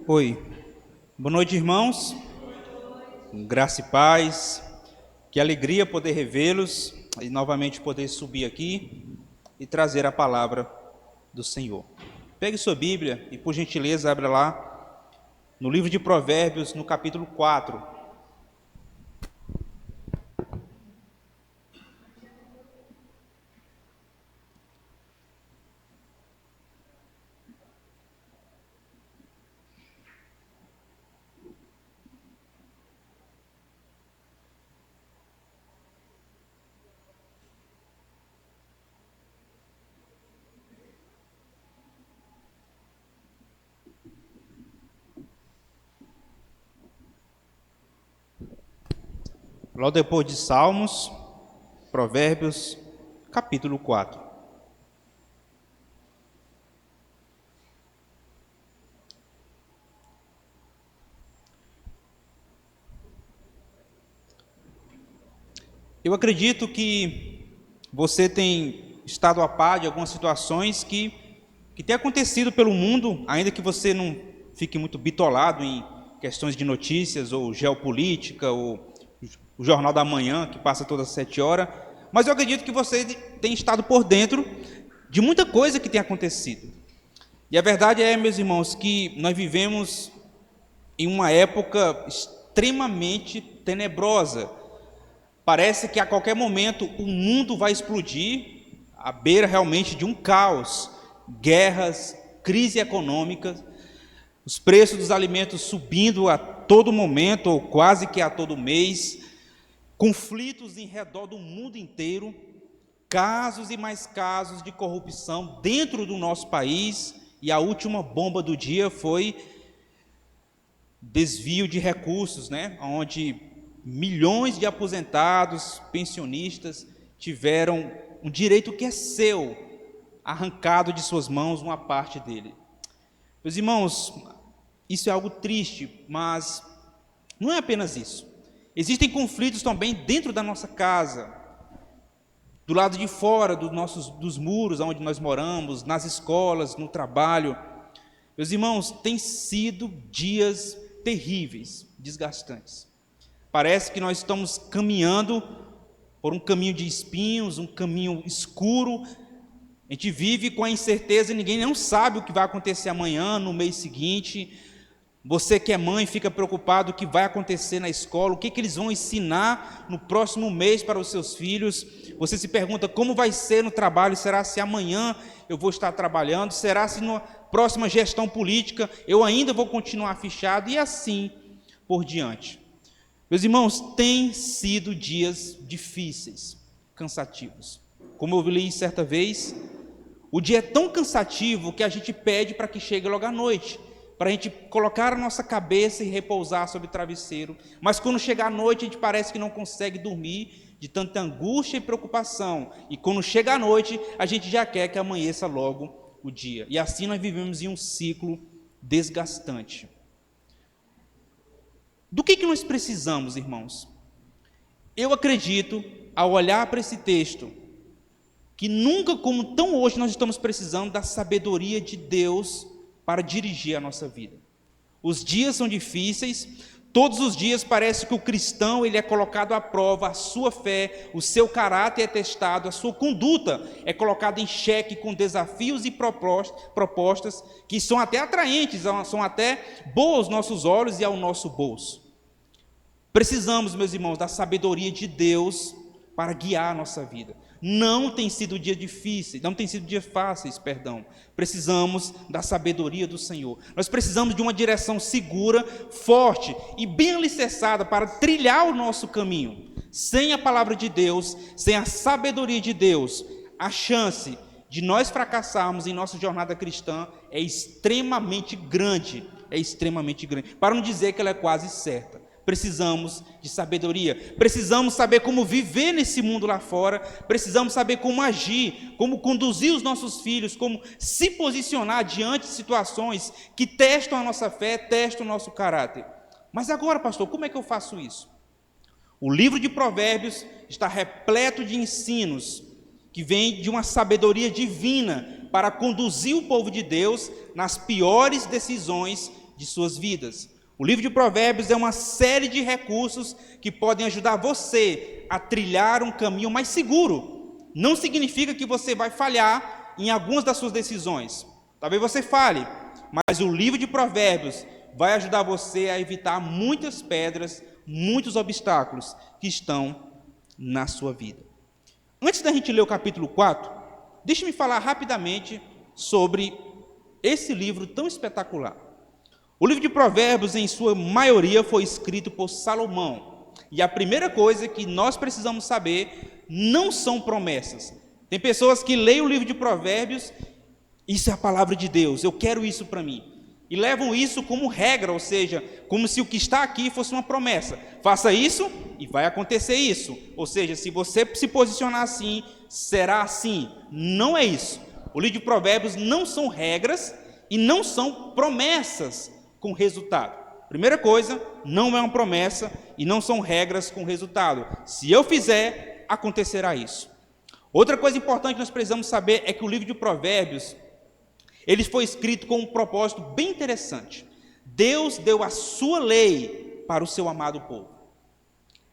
Oi, boa noite, irmãos, graça e paz, que alegria poder revê-los e novamente poder subir aqui e trazer a palavra do Senhor. Pegue sua Bíblia e, por gentileza, abra lá no livro de Provérbios, no capítulo 4. Logo depois de Salmos, Provérbios, capítulo 4. Eu acredito que você tem estado a par de algumas situações que tem acontecido pelo mundo, ainda que você não fique muito bitolado em questões de notícias ou geopolítica ou o Jornal da Manhã, que passa todas as 7 horas, mas eu acredito que você tem estado por dentro de muita coisa que tem acontecido. E a verdade é, meus irmãos, que nós vivemos em uma época extremamente tenebrosa. Parece que a qualquer momento o mundo vai explodir, à beira realmente de um caos, guerras, crise econômica, os preços dos alimentos subindo a todo momento, ou quase que a todo mês, conflitos em redor do mundo inteiro, casos e mais casos de corrupção dentro do nosso país, e a última bomba do dia foi desvio de recursos, onde milhões de aposentados, pensionistas, tiveram um direito que é seu, arrancado de suas mãos uma parte dele. Meus irmãos, isso é algo triste, mas não é apenas isso. Existem conflitos também dentro da nossa casa, do lado de fora dos muros onde nós moramos, nas escolas, no trabalho. Meus irmãos, tem sido dias terríveis, desgastantes. Parece que nós estamos caminhando por um caminho de espinhos, um caminho escuro. A gente vive com a incerteza, ninguém não sabe o que vai acontecer amanhã, no mês seguinte. Você que é mãe fica preocupado o que vai acontecer na escola, o que eles vão ensinar no próximo mês para os seus filhos. Você se pergunta como vai ser no trabalho, será se amanhã eu vou estar trabalhando, será se na próxima gestão política eu ainda vou continuar fichado, e assim por diante. Meus irmãos, têm sido dias difíceis, cansativos. Como eu li certa vez, o dia é tão cansativo que a gente pede para que chegue logo à noite, para a gente colocar a nossa cabeça e repousar sobre o travesseiro. Mas quando chega à noite, a gente parece que não consegue dormir de tanta angústia e preocupação. E quando chega à noite, a gente já quer que amanheça logo o dia. E assim nós vivemos em um ciclo desgastante. Do que nós precisamos, irmãos? Eu acredito, ao olhar para esse texto, que nunca como tão hoje nós estamos precisando da sabedoria de Deus para dirigir a nossa vida. Os dias são difíceis, todos os dias parece que o cristão ele é colocado à prova, a sua fé, o seu caráter é testado, a sua conduta é colocada em xeque com desafios e propostas que são até atraentes, são até boas aos nossos olhos e ao nosso bolso. Precisamos, meus irmãos, da sabedoria de Deus para guiar a nossa vida. Não tem sido dias difíceis, não tem sido dias fáceis, perdão. Precisamos da sabedoria do Senhor. Nós precisamos de uma direção segura, forte e bem alicerçada para trilhar o nosso caminho. Sem a palavra de Deus, sem a sabedoria de Deus, a chance de nós fracassarmos em nossa jornada cristã é extremamente grande. Para não dizer que ela é quase certa. Precisamos de sabedoria, precisamos saber como viver nesse mundo lá fora, precisamos saber como agir, como conduzir os nossos filhos, como se posicionar diante de situações que testam a nossa fé, testam o nosso caráter. Mas agora, pastor, como é que eu faço isso? O livro de Provérbios está repleto de ensinos que vêm de uma sabedoria divina para conduzir o povo de Deus nas piores decisões de suas vidas. O livro de Provérbios é uma série de recursos que podem ajudar você a trilhar um caminho mais seguro. Não significa que você vai falhar em algumas das suas decisões. Talvez você falhe, mas o livro de Provérbios vai ajudar você a evitar muitas pedras, muitos obstáculos que estão na sua vida. Antes da gente ler o capítulo 4, deixe-me falar rapidamente sobre esse livro tão espetacular. O livro de Provérbios, em sua maioria, foi escrito por Salomão. E a primeira coisa que nós precisamos saber não são promessas. Tem pessoas que leem o livro de Provérbios, isso é a palavra de Deus, eu quero isso para mim. E levam isso como regra, ou seja, como se o que está aqui fosse uma promessa. Faça isso e vai acontecer isso. Ou seja, se você se posicionar assim, será assim. Não é isso. O livro de Provérbios não são regras e não são promessas com resultado. Primeira coisa, não é uma promessa e não são regras com resultado. Se eu fizer, acontecerá isso. Outra coisa importante que nós precisamos saber é que o livro de Provérbios, ele foi escrito com um propósito bem interessante. Deus deu a sua lei para o seu amado povo.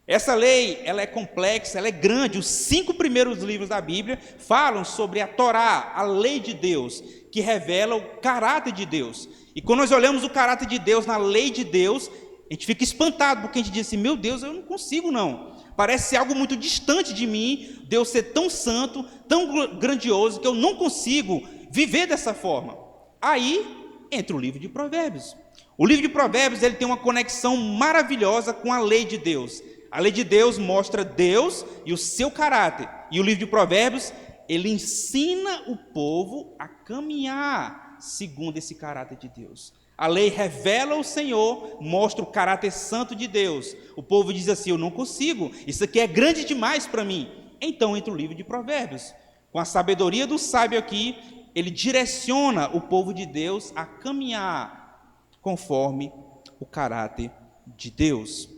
Essa lei, ela é complexa, ela é grande. Os 5 primeiros livros da Bíblia falam sobre a Torá, a lei de Deus, que revela o caráter de Deus. E quando nós olhamos o caráter de Deus na lei de Deus, a gente fica espantado, porque a gente diz assim, meu Deus, eu não consigo não. Parece ser algo muito distante de mim, Deus ser tão santo, tão grandioso, que eu não consigo viver dessa forma. Aí entra o livro de Provérbios. O livro de Provérbios, ele tem uma conexão maravilhosa com a lei de Deus. A lei de Deus mostra Deus e o seu caráter. E o livro de Provérbios, ele ensina o povo a caminhar segundo esse caráter de Deus. A lei revela o Senhor, mostra o caráter santo de Deus. O povo diz assim, eu não consigo, isso aqui é grande demais para mim. Então entra o livro de Provérbios. Com a sabedoria do sábio aqui, ele direciona o povo de Deus a caminhar conforme o caráter de Deus.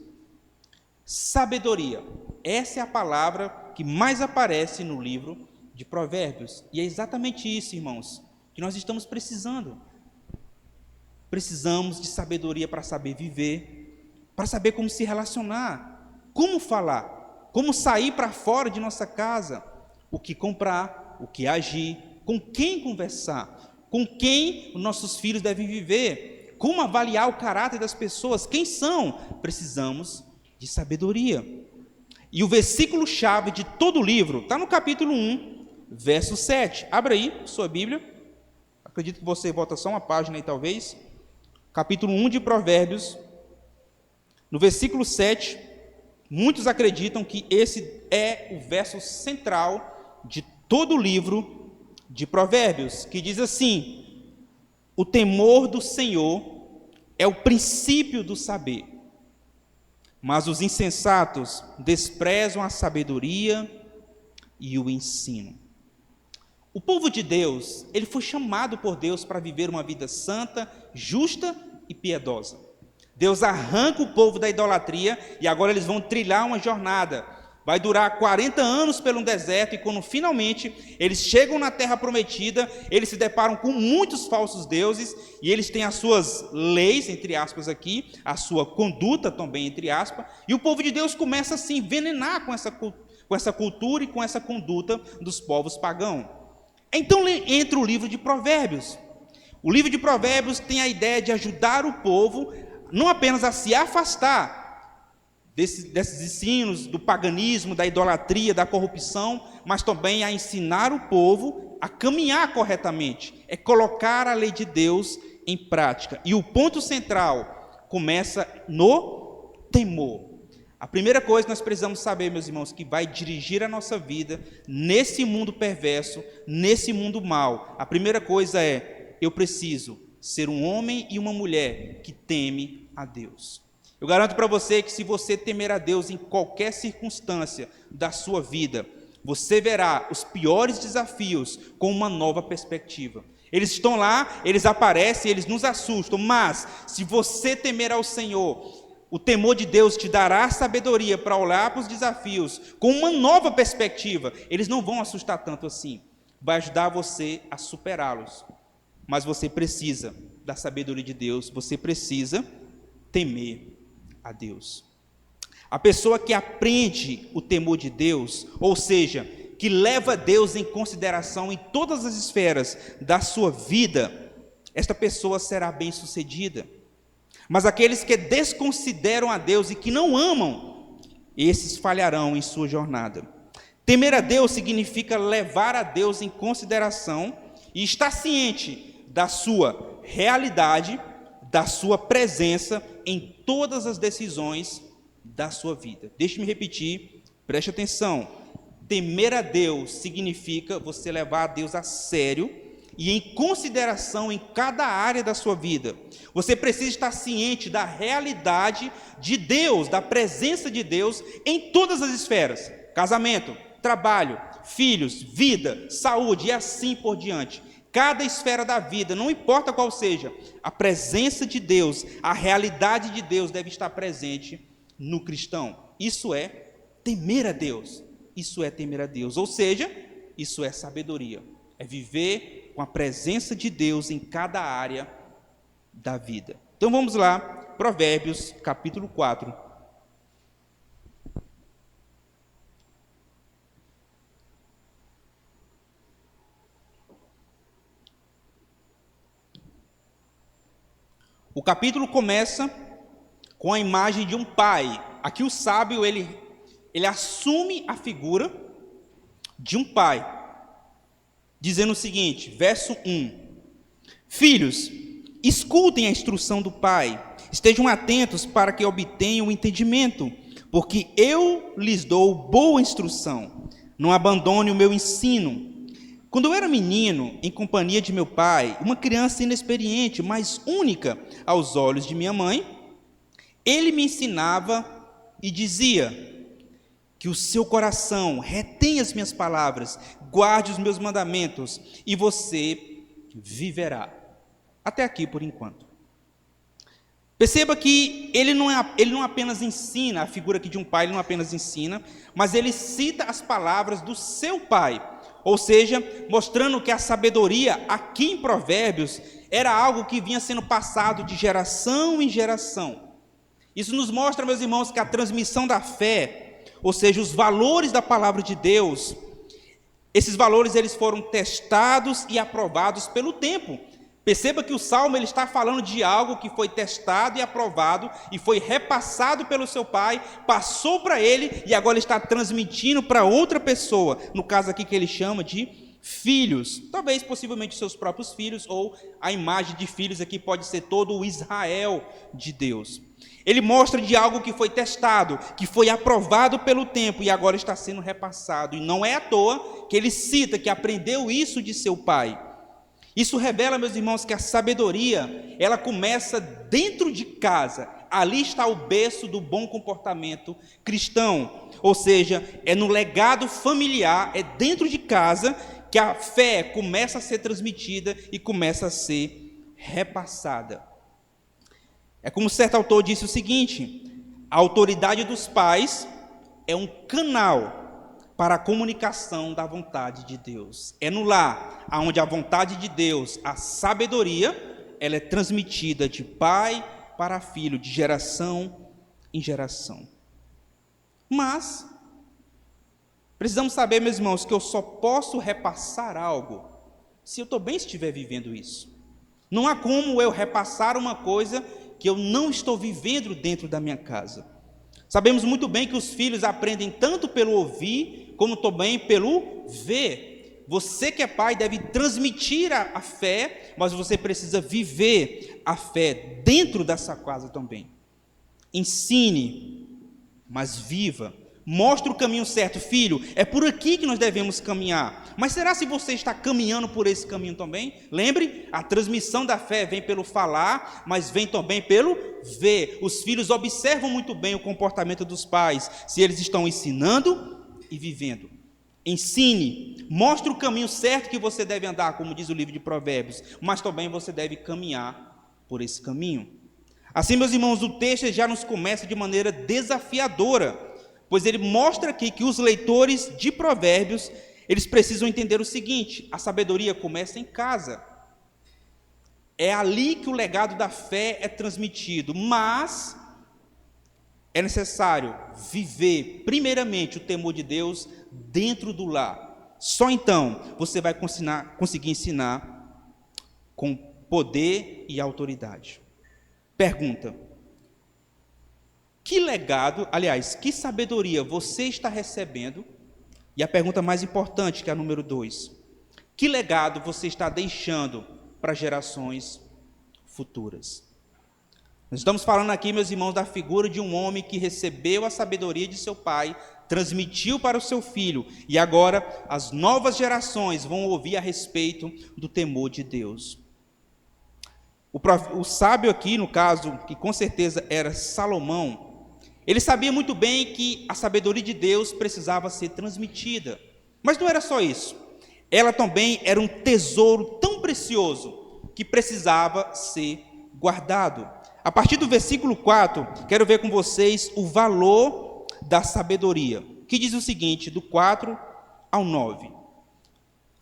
Sabedoria. Essa é a palavra que mais aparece no livro de Provérbios. E é exatamente isso, irmãos, que nós estamos precisando. Precisamos de sabedoria para saber viver, para saber como se relacionar, como falar, como sair para fora de nossa casa, o que comprar, o que agir, com quem conversar, com quem os nossos filhos devem viver, como avaliar o caráter das pessoas, quem são. Precisamos de sabedoria. E o versículo-chave de todo o livro está no capítulo 1, verso 7. Abra aí sua Bíblia. Acredito que você volta só uma página aí, talvez. Capítulo 1 de Provérbios, no versículo 7, muitos acreditam que esse é o verso central de todo o livro de Provérbios, que diz assim: o temor do Senhor é o princípio do saber, mas os insensatos desprezam a sabedoria e o ensino. O povo de Deus, ele foi chamado por Deus para viver uma vida santa, justa e piedosa. Deus arranca o povo da idolatria e agora eles vão trilhar uma jornada. Vai durar 40 anos pelo deserto e quando finalmente eles chegam na terra prometida, eles se deparam com muitos falsos deuses e eles têm as suas leis, entre aspas aqui, a sua conduta também, entre aspas, e o povo de Deus começa a se envenenar com essa cultura e com essa conduta dos povos pagãos. Então entra o livro de Provérbios. O livro de Provérbios tem a ideia de ajudar o povo não apenas a se afastar desses ensinos do paganismo, da idolatria, da corrupção, mas também a ensinar o povo a caminhar corretamente, é colocar a lei de Deus em prática. E o ponto central começa no temor. A primeira coisa que nós precisamos saber, meus irmãos, que vai dirigir a nossa vida nesse mundo perverso, nesse mundo mau. A primeira coisa é, eu preciso ser um homem e uma mulher que teme a Deus. Eu garanto para você que se você temer a Deus em qualquer circunstância da sua vida, você verá os piores desafios com uma nova perspectiva. Eles estão lá, eles aparecem, eles nos assustam, mas se você temer ao Senhor, o temor de Deus te dará sabedoria para olhar para os desafios com uma nova perspectiva. Eles não vão assustar tanto assim. Vai ajudar você a superá-los. Mas você precisa da sabedoria de Deus, você precisa temer a Deus. A pessoa que aprende o temor de Deus, ou seja, que leva Deus em consideração em todas as esferas da sua vida, esta pessoa será bem-sucedida. Mas aqueles que desconsideram a Deus e que não amam, esses falharão em sua jornada. Temer a Deus significa levar a Deus em consideração e estar ciente da sua realidade, da sua presença em todas as decisões da sua vida. Deixe-me repetir, preste atenção. Temer a Deus significa você levar a Deus a sério e em consideração em cada área da sua vida. Você precisa estar ciente da realidade de Deus, da presença de Deus em todas as esferas: casamento, trabalho, filhos, vida, saúde e assim por diante. Cada esfera da vida, não importa qual seja, a presença de Deus, a realidade de Deus deve estar presente no cristão. Isso é temer a Deus. Isso é temer a Deus, ou seja, isso é sabedoria. É viver com a presença de Deus em cada área da vida. Então vamos lá, Provérbios capítulo 4. O capítulo começa com a imagem de um pai. Aqui o sábio, ele assume a figura de um pai, dizendo o seguinte, verso 1: Filhos, escutem a instrução do pai, estejam atentos para que obtenham o entendimento, porque eu lhes dou boa instrução, não abandone o meu ensino. Quando eu era menino, em companhia de meu pai, uma criança inexperiente, mas única aos olhos de minha mãe, ele me ensinava e dizia: que o seu coração retenha as minhas palavras, guarde os meus mandamentos, e você viverá. Até aqui por enquanto. Perceba que ele não apenas ensina, a figura aqui de um pai, ele não apenas ensina, mas ele cita as palavras do seu pai, ou seja, mostrando que a sabedoria aqui em Provérbios era algo que vinha sendo passado de geração em geração. Isso nos mostra, meus irmãos, que a transmissão da fé, ou seja, os valores da palavra de Deus, esses valores eles foram testados e aprovados pelo tempo. Perceba que o Salmo ele está falando de algo que foi testado e aprovado e foi repassado pelo seu pai, passou para ele e agora ele está transmitindo para outra pessoa, no caso aqui que ele chama de filhos, talvez possivelmente seus próprios filhos, ou a imagem de filhos aqui pode ser todo o Israel de Deus. Ele mostra de algo que foi testado, que foi aprovado pelo tempo e agora está sendo repassado. E não é à toa que ele cita que aprendeu isso de seu pai. Isso revela, meus irmãos, que a sabedoria, ela começa dentro de casa. Ali está o berço do bom comportamento cristão. Ou seja, é no legado familiar, é dentro de casa que a fé começa a ser transmitida e começa a ser repassada. É como certo autor disse o seguinte: a autoridade dos pais é um canal para a comunicação da vontade de Deus. É no lar, onde a vontade de Deus, a sabedoria, ela é transmitida de pai para filho, de geração em geração. Mas, precisamos saber, meus irmãos, que eu só posso repassar algo se eu também estiver vivendo isso. Não há como eu repassar uma coisa que eu não estou vivendo dentro da minha casa. Sabemos muito bem que os filhos aprendem tanto pelo ouvir, como também pelo ver. Você que é pai deve transmitir a fé, mas você precisa viver a fé dentro dessa casa também. Ensine, mas viva. Mostre o caminho certo. Filho, é por aqui que nós devemos caminhar. Mas será se você está caminhando por esse caminho também? Lembre, a transmissão da fé vem pelo falar, mas vem também pelo ver. Os filhos observam muito bem o comportamento dos pais, se eles estão ensinando e vivendo. Ensine, mostre o caminho certo que você deve andar, como diz o livro de Provérbios, mas também você deve caminhar por esse caminho. Assim, meus irmãos, o texto já nos começa de maneira desafiadora, pois ele mostra aqui que os leitores de Provérbios, eles precisam entender o seguinte: a sabedoria começa em casa. É ali que o legado da fé é transmitido, mas é necessário viver, primeiramente, o temor de Deus dentro do lar. Só então você vai conseguir ensinar com poder e autoridade. Pergunta: que legado, aliás, que sabedoria você está recebendo? E a pergunta mais importante, que é a número 2: que legado você está deixando para gerações futuras? Nós estamos falando aqui, meus irmãos, da figura de um homem que recebeu a sabedoria de seu pai, transmitiu para o seu filho, e agora as novas gerações vão ouvir a respeito do temor de Deus. O sábio aqui, no caso, que com certeza era Salomão, ele sabia muito bem que a sabedoria de Deus precisava ser transmitida. Mas não era só isso. Ela também era um tesouro tão precioso que precisava ser guardado. A partir do versículo 4, quero ver com vocês o valor da sabedoria, que diz o seguinte, do 4 ao 9.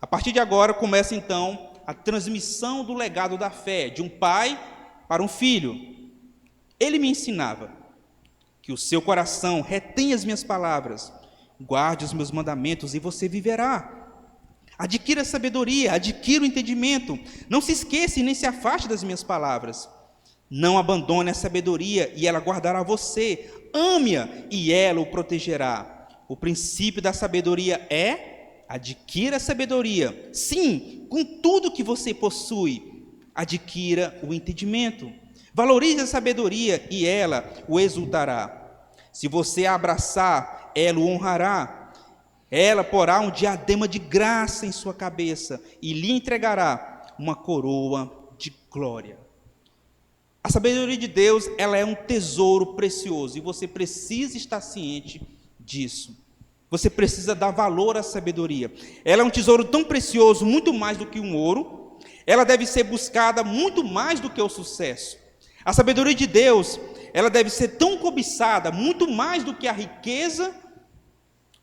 A partir de agora começa então a transmissão do legado da fé, de um pai para um filho. Ele me ensinava que o seu coração retém as minhas palavras, guarde os meus mandamentos e você viverá. Adquira sabedoria, adquira o entendimento, não se esqueça e nem se afaste das minhas palavras. Não abandone a sabedoria e ela guardará você. Ame-a e ela o protegerá. O princípio da sabedoria é: adquira a sabedoria. Sim, com tudo que você possui, adquira o entendimento. Valorize a sabedoria e ela o exultará. Se você a abraçar, ela o honrará. Ela porá um diadema de graça em sua cabeça e lhe entregará uma coroa de glória. A sabedoria de Deus, ela é um tesouro precioso e você precisa estar ciente disso. Você precisa dar valor à sabedoria. Ela é um tesouro tão precioso, muito mais do que um ouro. Ela deve ser buscada muito mais do que o sucesso. A sabedoria de Deus, ela deve ser tão cobiçada, muito mais do que a riqueza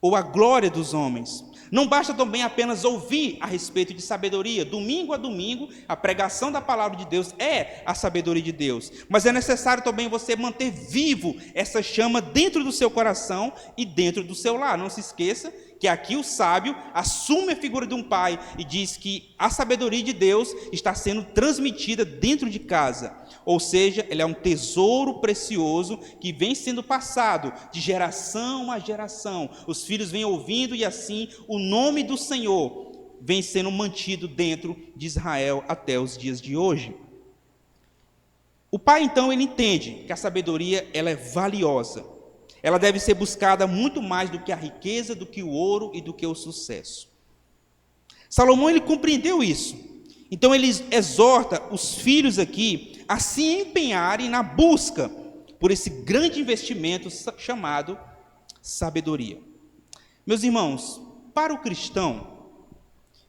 ou a glória dos homens. Não basta também apenas ouvir a respeito de sabedoria. Domingo a domingo, a pregação da palavra de Deus é a sabedoria de Deus. Mas é necessário também você manter vivo essa chama dentro do seu coração e dentro do seu lar. Não se esqueça que aqui o sábio assume a figura de um pai e diz que a sabedoria de Deus está sendo transmitida dentro de casa. Ou seja, ele é um tesouro precioso que vem sendo passado de geração a geração. Os filhos vêm ouvindo e assim o nome do Senhor vem sendo mantido dentro de Israel até os dias de hoje. O pai, então, ele entende que a sabedoria ela é valiosa. Ela deve ser buscada muito mais do que a riqueza, do que o ouro e do que o sucesso. Salomão, ele compreendeu isso. Então, ele exorta os filhos aqui a se empenharem na busca por esse grande investimento chamado sabedoria. Meus irmãos, para o cristão,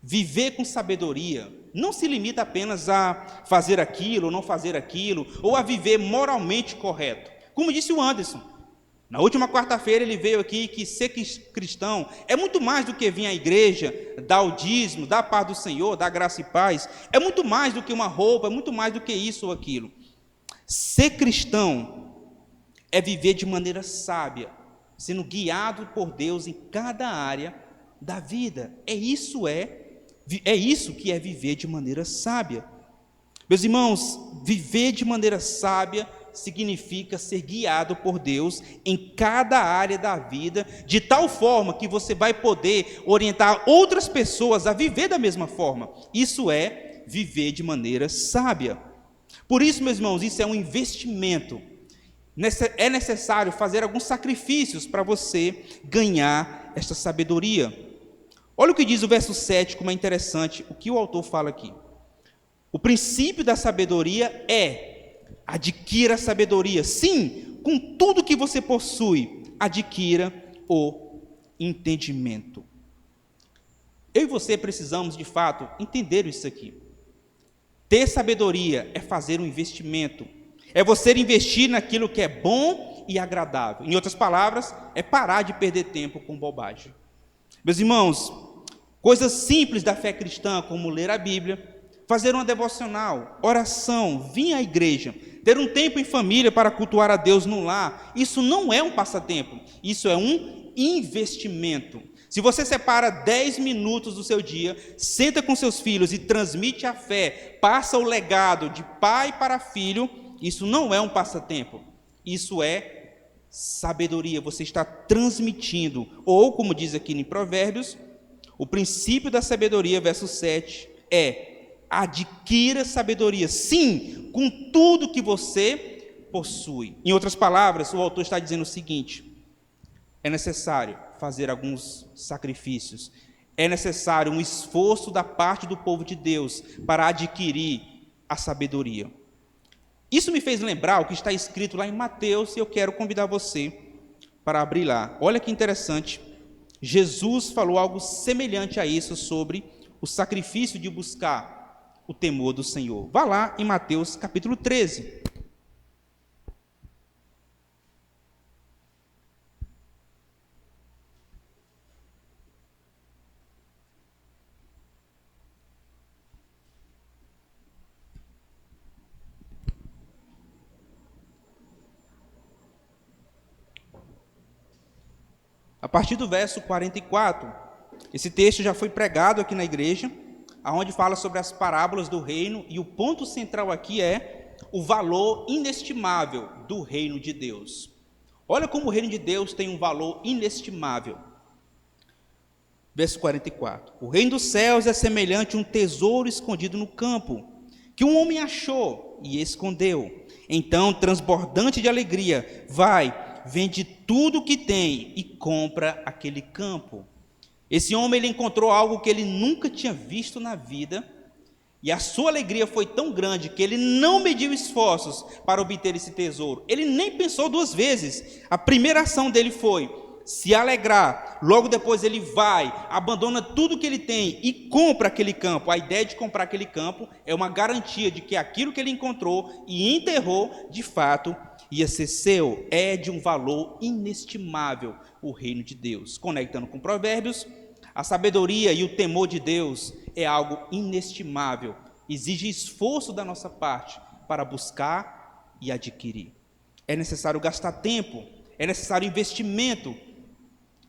viver com sabedoria não se limita apenas a fazer aquilo ou não fazer aquilo, ou a viver moralmente correto. Como disse o Anderson, na última quarta-feira ele veio aqui que ser cristão é muito mais do que vir à igreja, dar o dízimo, dar a paz do Senhor, dar graça e paz. É muito mais do que uma roupa, é muito mais do que isso ou aquilo. Ser cristão é viver de maneira sábia, sendo guiado por Deus em cada área da vida. É isso que é viver de maneira sábia. Meus irmãos, viver de maneira sábia significa ser guiado por Deus em cada área da vida, de tal forma que você vai poder orientar outras pessoas a viver da mesma forma. Isso é viver de maneira sábia. Por isso, meus irmãos, isso é um investimento. É necessário fazer alguns sacrifícios para você ganhar esta sabedoria. Olha o que diz o verso 7, como é interessante o que o autor fala aqui. O princípio da sabedoria é: adquira a sabedoria. Sim, com tudo que você possui, adquira o entendimento. Eu e você precisamos, de fato, entender isso aqui. Ter sabedoria é fazer um investimento. É você investir naquilo que é bom e agradável. Em outras palavras, é parar de perder tempo com bobagem. Meus irmãos, coisas simples da fé cristã, como ler a Bíblia, fazer uma devocional, oração, vir à igreja, ter um tempo em família para cultuar a Deus no lar, isso não é um passatempo, isso é um investimento. Se você separa 10 minutos do seu dia, senta com seus filhos e transmite a fé, passa o legado de pai para filho, isso não é um passatempo, isso é sabedoria. Você está transmitindo, ou como diz aqui em Provérbios, o princípio da sabedoria, verso 7, é: adquira sabedoria, sim, com tudo que você possui. Em outras palavras, o autor está dizendo o seguinte: é necessário fazer alguns sacrifícios, é necessário um esforço da parte do povo de Deus para adquirir a sabedoria. Isso me fez lembrar o que está escrito lá em Mateus, e eu quero convidar você para abrir lá. Olha que interessante, Jesus falou algo semelhante a isso sobre o sacrifício de buscar o temor do Senhor. Vá lá em Mateus capítulo 13. A partir do verso 44, esse texto já foi pregado aqui na igreja, onde fala sobre as parábolas do reino, e o ponto central aqui é o valor inestimável do reino de Deus. Olha como o reino de Deus tem um valor inestimável. Verso 44. O reino dos céus é semelhante a um tesouro escondido no campo, que um homem achou e escondeu. Então, transbordante de alegria, vende tudo o que tem e compra aquele campo. Esse homem, ele encontrou algo que ele nunca tinha visto na vida, e a sua alegria foi tão grande que ele não mediu esforços para obter esse tesouro. Ele nem pensou duas vezes. A primeira ação dele foi se alegrar. Logo depois ele abandona tudo que ele tem e compra aquele campo. A ideia de comprar aquele campo é uma garantia de que aquilo que ele encontrou e enterrou, de fato, ia ser seu. É de um valor inestimável o reino de Deus. Conectando com Provérbios, a sabedoria e o temor de Deus é algo inestimável. Exige esforço da nossa parte para buscar e adquirir. É necessário gastar tempo, é necessário investimento.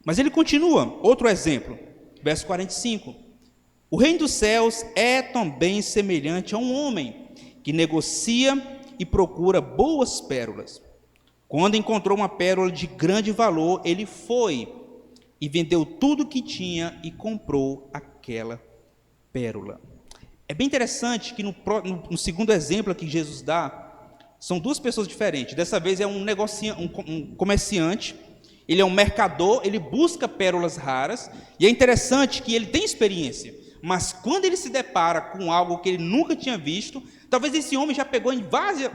Mas ele continua, outro exemplo, verso 45. O reino dos céus é também semelhante a um homem que negocia e procura boas pérolas. Quando encontrou uma pérola de grande valor, ele foi e vendeu tudo que tinha e comprou aquela pérola. É bem interessante que no segundo exemplo que Jesus dá, são duas pessoas diferentes. Dessa vez é um comerciante, ele é um mercador, ele busca pérolas raras, e é interessante que ele tem experiência, mas quando ele se depara com algo que ele nunca tinha visto, talvez esse homem já pegou em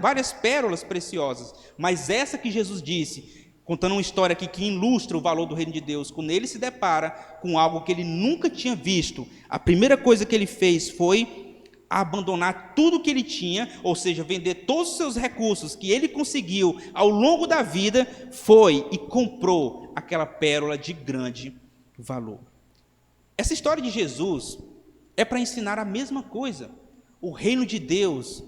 várias pérolas preciosas, mas essa que Jesus disse, contando uma história aqui que ilustra o valor do reino de Deus, quando ele se depara com algo que ele nunca tinha visto, a primeira coisa que ele fez foi abandonar tudo que ele tinha, ou seja, vender todos os seus recursos que ele conseguiu ao longo da vida, foi e comprou aquela pérola de grande valor. Essa história de Jesus é para ensinar a mesma coisa. O reino de Deus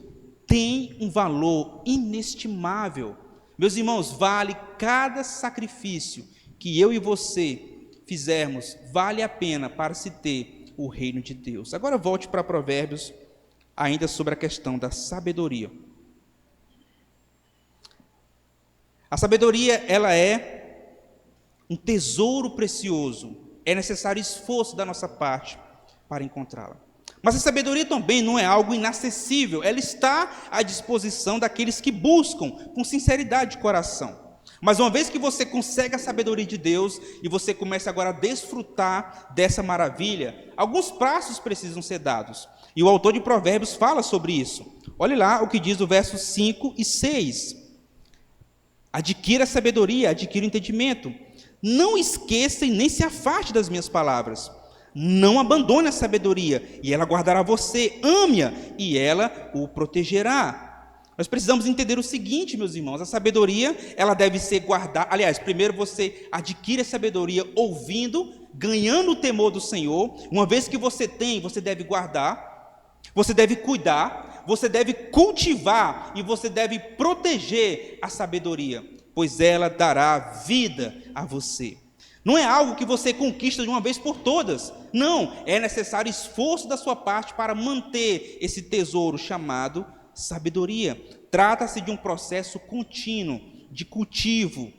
tem um valor inestimável. Meus irmãos, vale cada sacrifício que eu e você fizermos, vale a pena para se ter o reino de Deus. Agora volte para Provérbios, ainda sobre a questão da sabedoria. A sabedoria, ela é um tesouro precioso. É necessário esforço da nossa parte para encontrá-la. Mas a sabedoria também não é algo inacessível, ela está à disposição daqueles que buscam com sinceridade de coração. Mas uma vez que você consegue a sabedoria de Deus e você começa agora a desfrutar dessa maravilha, alguns passos precisam ser dados. E o autor de Provérbios fala sobre isso. Olhe lá o que diz o verso 5 e 6. Adquira a sabedoria, adquira o entendimento. Não esqueça e nem se afaste das minhas palavras. Não abandone a sabedoria, e ela guardará você. Ame-a, e ela o protegerá. Nós precisamos entender o seguinte, meus irmãos: a sabedoria, ela deve ser guardada. Aliás, primeiro você adquire a sabedoria ouvindo, ganhando o temor do Senhor. Uma vez que você tem, você deve guardar. Você deve cuidar, você deve cultivar e você deve proteger a sabedoria, pois ela dará vida a você. Não é algo que você conquista de uma vez por todas. Não, é necessário esforço da sua parte para manter esse tesouro chamado sabedoria. Trata-se de um processo contínuo de cultivo,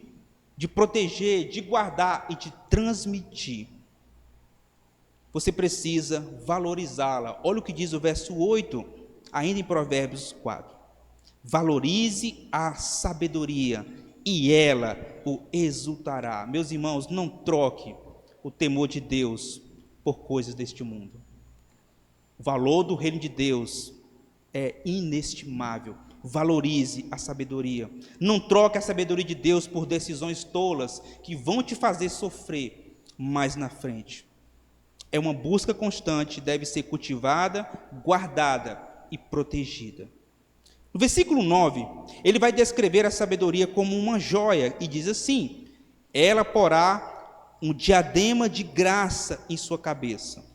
de proteger, de guardar e de transmitir. Você precisa valorizá-la. Olha o que diz o verso 8, ainda em Provérbios 4. Valorize a sabedoria e ela o exultará. Meus irmãos, não troque o temor de Deus por coisas deste mundo. O valor do reino de Deus é inestimável. Valorize a sabedoria. Não troque a sabedoria de Deus por decisões tolas que vão te fazer sofrer mais na frente. É uma busca constante, deve ser cultivada, guardada e protegida. No versículo 9, ele vai descrever a sabedoria como uma joia e diz assim: ela porá um diadema de graça em sua cabeça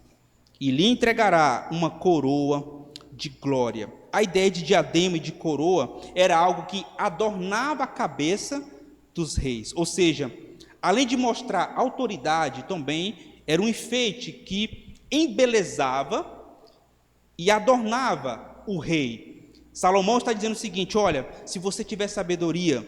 e lhe entregará uma coroa de glória. A ideia de diadema e de coroa era algo que adornava a cabeça dos reis, ou seja, além de mostrar autoridade, também era um enfeite que embelezava e adornava o rei. Salomão está dizendo o seguinte: olha, se você tiver sabedoria,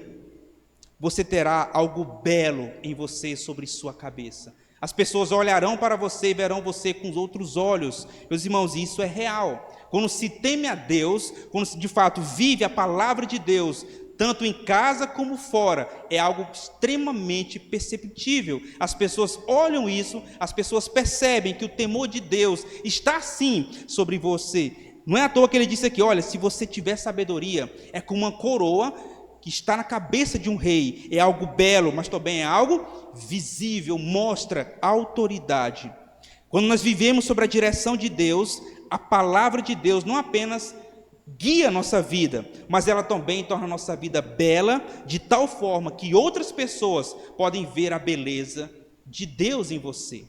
você terá algo belo em você sobre sua cabeça. As pessoas olharão para você e verão você com os outros olhos. Meus irmãos, isso é real. Quando se teme a Deus, quando se de fato vive a palavra de Deus, tanto em casa como fora, é algo extremamente perceptível. As pessoas olham isso, as pessoas percebem que o temor de Deus está sim sobre você. Não é à toa que ele disse aqui: olha, se você tiver sabedoria, é como uma coroa que está na cabeça de um rei. É algo belo, mas também é algo visível, mostra autoridade. Quando nós vivemos sob a direção de Deus, a palavra de Deus não apenas guia a nossa vida, mas ela também torna a nossa vida bela, de tal forma que outras pessoas podem ver a beleza de Deus em você.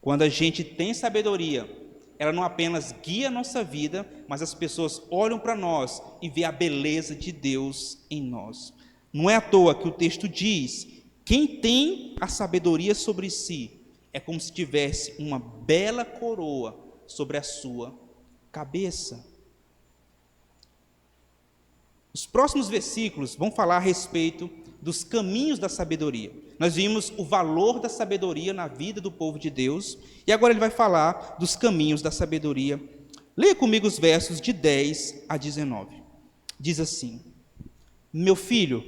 Quando a gente tem sabedoria, ela não apenas guia a nossa vida, mas as pessoas olham para nós e vê a beleza de Deus em nós. Não é à toa que o texto diz: quem tem a sabedoria sobre si, é como se tivesse uma bela coroa sobre a sua cabeça. Os próximos versículos vão falar a respeito dos caminhos da sabedoria. Nós vimos o valor da sabedoria na vida do povo de Deus, e agora ele vai falar dos caminhos da sabedoria. Leia comigo os versos de 10 a 19. Diz assim: meu filho,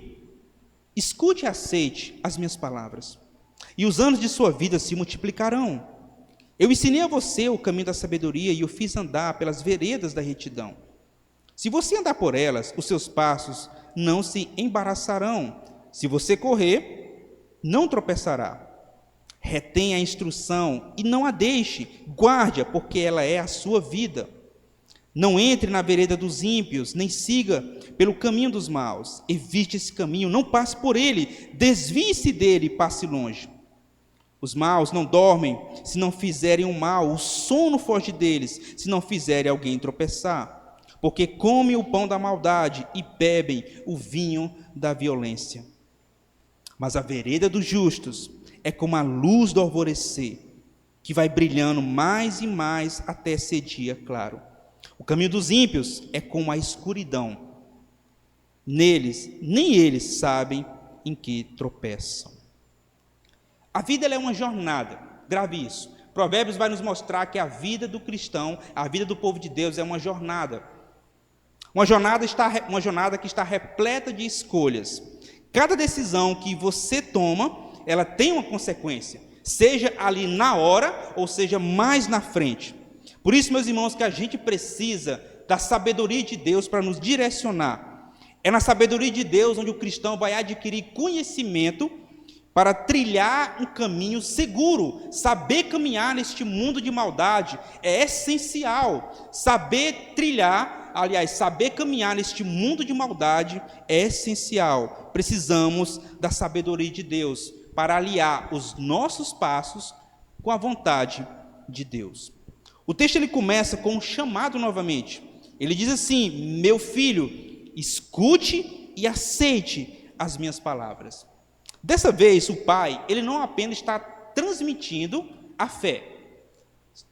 escute e aceite as minhas palavras, e os anos de sua vida se multiplicarão. Eu ensinei a você o caminho da sabedoria e o fiz andar pelas veredas da retidão. Se você andar por elas, os seus passos não se embaraçarão. Se você correr, não tropeçará. Retenha a instrução e não a deixe, guarde-a, porque ela é a sua vida. Não entre na vereda dos ímpios, nem siga pelo caminho dos maus. Evite esse caminho, não passe por ele, desvie-se dele e passe longe. Os maus não dormem se não fizerem o mal, o sono foge deles se não fizerem alguém tropeçar. Porque comem o pão da maldade e bebem o vinho da violência. Mas a vereda dos justos é como a luz do alvorecer, que vai brilhando mais e mais até ser dia claro. O caminho dos ímpios é como a escuridão. Neles, nem eles sabem em que tropeçam. A vida ela é uma jornada, grave isso. Provérbios vai nos mostrar que a vida do cristão, a vida do povo de Deus é uma jornada. Uma jornada que está repleta de escolhas. Cada decisão que você toma, ela tem uma consequência, seja ali na hora, ou seja mais na frente. Por isso, meus irmãos, que a gente precisa da sabedoria de Deus para nos direcionar. É na sabedoria de Deus onde o cristão vai adquirir conhecimento para trilhar um caminho seguro. Saber caminhar neste mundo de maldade é essencial. Saber caminhar neste mundo de maldade é essencial. Precisamos da sabedoria de Deus para aliar os nossos passos com a vontade de Deus. O texto ele começa com um chamado novamente. Ele diz assim: meu filho, escute e aceite as minhas palavras. Dessa vez, o pai, ele não apenas está transmitindo a fé.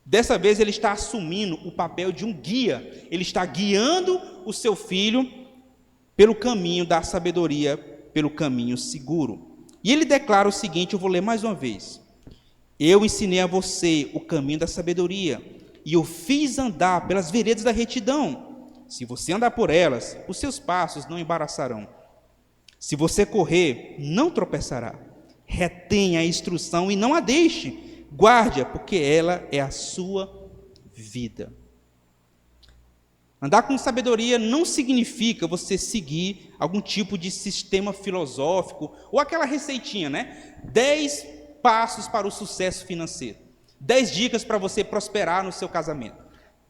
Dessa vez, ele está assumindo o papel de um guia. Ele está guiando o seu filho pelo caminho da sabedoria, pelo caminho seguro. E ele declara o seguinte, eu vou ler mais uma vez. Eu ensinei a você o caminho da sabedoria e o fiz andar pelas veredas da retidão. Se você andar por elas, os seus passos não embaraçarão. Se você correr, não tropeçará. Retenha a instrução e não a deixe. Guarde-a, porque ela é a sua vida. Andar com sabedoria não significa você seguir algum tipo de sistema filosófico ou aquela receitinha, né? 10 passos para o sucesso financeiro. 10 dicas para você prosperar no seu casamento.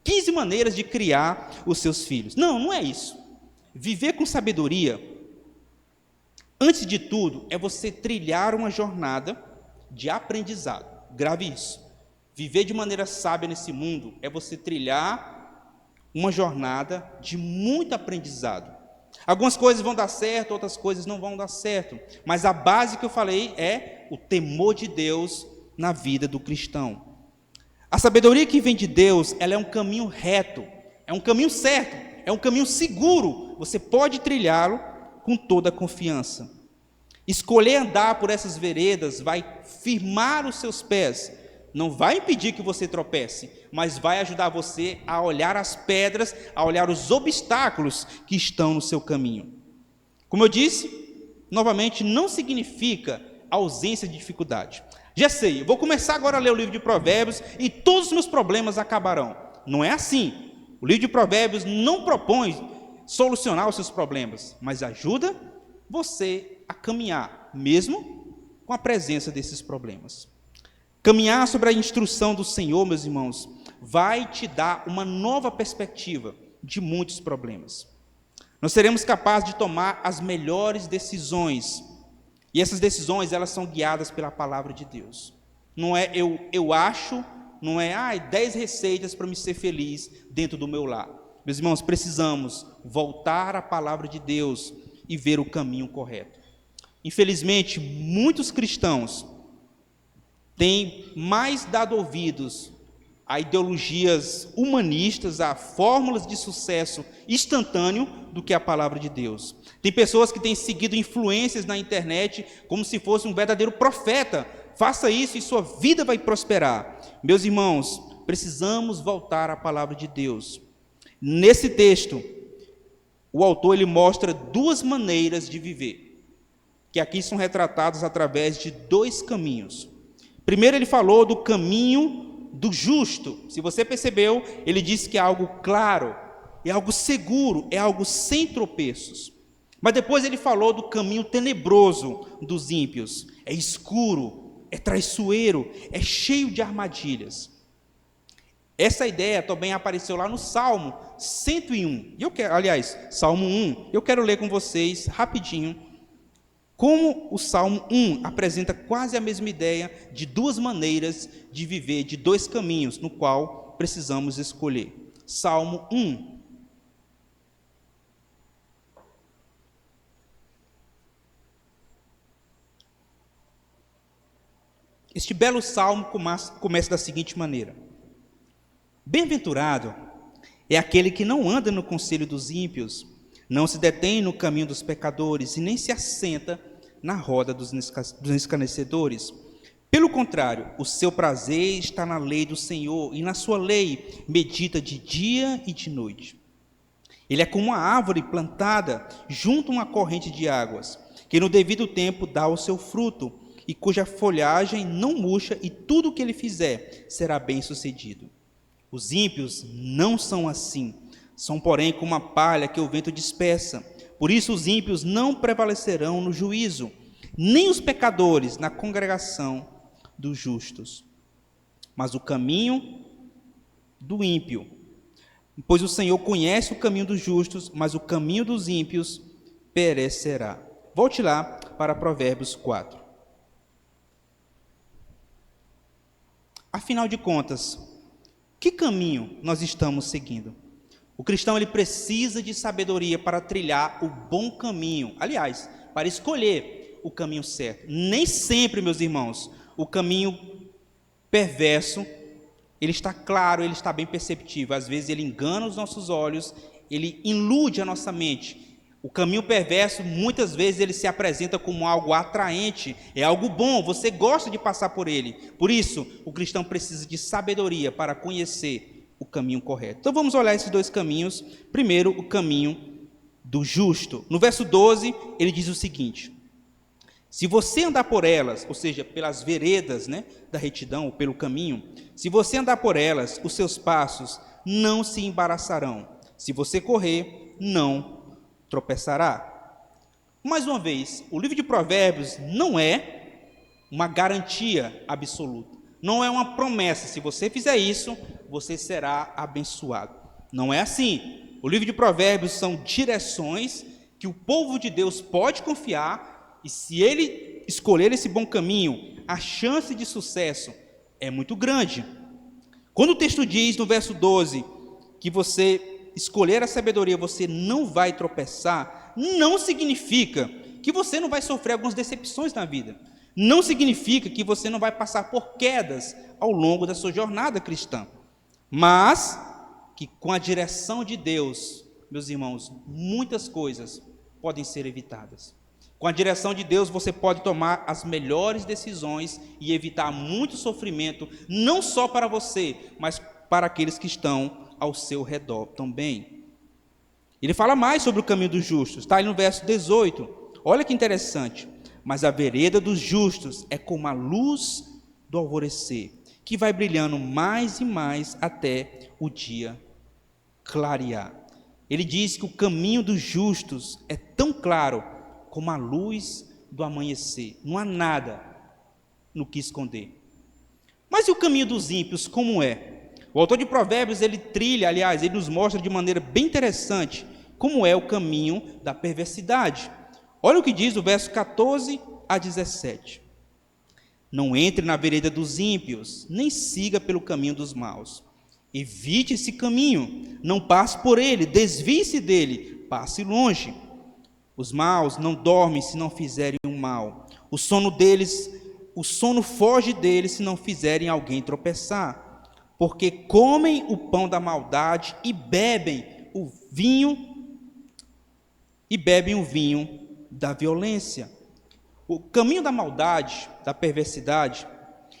15 maneiras de criar os seus filhos. Não, não é isso. Viver com sabedoria, antes de tudo, é você trilhar uma jornada de aprendizado. Grave isso. Viver de maneira sábia nesse mundo é você trilhar uma jornada de muito aprendizado. Algumas coisas vão dar certo, outras coisas não vão dar certo. Mas a base que eu falei é o temor de Deus na vida do cristão. A sabedoria que vem de Deus, ela é um caminho reto, é um caminho certo, é um caminho seguro. Você pode trilhá-lo com toda a confiança. Escolher andar por essas veredas vai firmar os seus pés. Não vai impedir que você tropece, mas vai ajudar você a olhar as pedras, a olhar os obstáculos que estão no seu caminho. Como eu disse, novamente, não significa ausência de dificuldade. Já sei, eu vou começar agora a ler o livro de Provérbios e todos os meus problemas acabarão. Não é assim. O livro de Provérbios não propõe solucionar os seus problemas, mas ajuda você a caminhar, mesmo com a presença desses problemas. Caminhar sobre a instrução do Senhor, meus irmãos, vai te dar uma nova perspectiva de muitos problemas. Nós seremos capazes de tomar as melhores decisões. E essas decisões, elas são guiadas pela palavra de Deus. Não é eu acho, não é 10 receitas para me ser feliz dentro do meu lar. Meus irmãos, precisamos voltar à palavra de Deus e ver o caminho correto. Infelizmente, muitos cristãos têm mais dado ouvidos a ideologias humanistas, a fórmulas de sucesso instantâneo do que a palavra de Deus. Tem pessoas que têm seguido influências na internet como se fosse um verdadeiro profeta. Faça isso e sua vida vai prosperar. Meus irmãos, precisamos voltar à palavra de Deus. Nesse texto, o autor ele mostra 2 maneiras de viver, que aqui são retratadas através de 2 caminhos. Primeiro ele falou do caminho do justo. Se você percebeu, ele disse que é algo claro, é algo seguro, é algo sem tropeços. Mas depois ele falou do caminho tenebroso dos ímpios. É escuro, é traiçoeiro, é cheio de armadilhas. Essa ideia também apareceu lá no Salmo 101. Salmo 1. Eu quero ler com vocês rapidinho como o Salmo 1 apresenta quase a mesma ideia de 2 maneiras de viver, de 2 caminhos, no qual precisamos escolher. Salmo 1. Este belo salmo começa da seguinte maneira: Bem-aventurado é aquele que não anda no conselho dos ímpios, não se detém no caminho dos pecadores e nem se assenta na roda dos escarnecedores. Pelo contrário, o seu prazer está na lei do Senhor e na sua lei medita de dia e de noite. Ele é como uma árvore plantada junto a uma corrente de águas, que no devido tempo dá o seu fruto e cuja folhagem não murcha, e tudo o que ele fizer será bem sucedido. Os ímpios não são assim, são porém como a palha que o vento dispersa. Por isso os ímpios não prevalecerão no juízo, nem os pecadores na congregação dos justos. Mas o caminho do ímpio, pois o Senhor conhece o caminho dos justos, mas o caminho dos ímpios perecerá. Volte lá para Provérbios 4. Afinal de contas, o Que caminho nós estamos seguindo? O cristão ele precisa de sabedoria para trilhar o bom caminho. Aliás, para escolher o caminho certo. Nem sempre, meus irmãos, o caminho perverso, ele está claro, ele está bem perceptível. Às vezes ele engana os nossos olhos, ele ilude a nossa mente. O caminho perverso, muitas vezes, ele se apresenta como algo atraente, é algo bom, você gosta de passar por ele. Por isso, o cristão precisa de sabedoria para conhecer o caminho correto. Então vamos olhar esses dois caminhos. Primeiro, o caminho do justo. No verso 12, ele diz o seguinte: se você andar por elas, ou seja, pelas veredas, da retidão, ou pelo caminho, se você andar por elas, os seus passos não se embaraçarão. Se você correr, não tropeçará. Mais uma vez, o livro de Provérbios não é uma garantia absoluta. Não é uma promessa, se você fizer isso, você será abençoado. Não é assim. O livro de Provérbios são direções que o povo de Deus pode confiar, e se ele escolher esse bom caminho, a chance de sucesso é muito grande. Quando o texto diz no verso 12 que você escolher a sabedoria, você não vai tropeçar, não significa que você não vai sofrer algumas decepções na vida. Não significa que você não vai passar por quedas ao longo da sua jornada cristã. Mas que com a direção de Deus, meus irmãos, muitas coisas podem ser evitadas. Com a direção de Deus você pode tomar as melhores decisões e evitar muito sofrimento, não só para você, mas para aqueles que estão ao seu redor também. Ele fala mais sobre o caminho dos justos, está aí no verso 18. Olha que interessante. Mas a vereda dos justos é como a luz do alvorecer, que vai brilhando mais e mais até o dia clarear. Ele diz que o caminho dos justos é tão claro como a luz do amanhecer. Não há nada no que esconder. Mas e o caminho dos ímpios, como é? O autor de Provérbios, ele nos mostra de maneira bem interessante como é o caminho da perversidade. Olha o que diz o verso 14 a 17. Não entre na vereda dos ímpios, nem siga pelo caminho dos maus. Evite esse caminho, não passe por ele, desvie-se dele, passe longe. Os maus não dormem se não fizerem o mal. O sono foge deles se não fizerem alguém tropeçar. Porque comem o pão da maldade e bebem o vinho da violência. O caminho da maldade, da perversidade,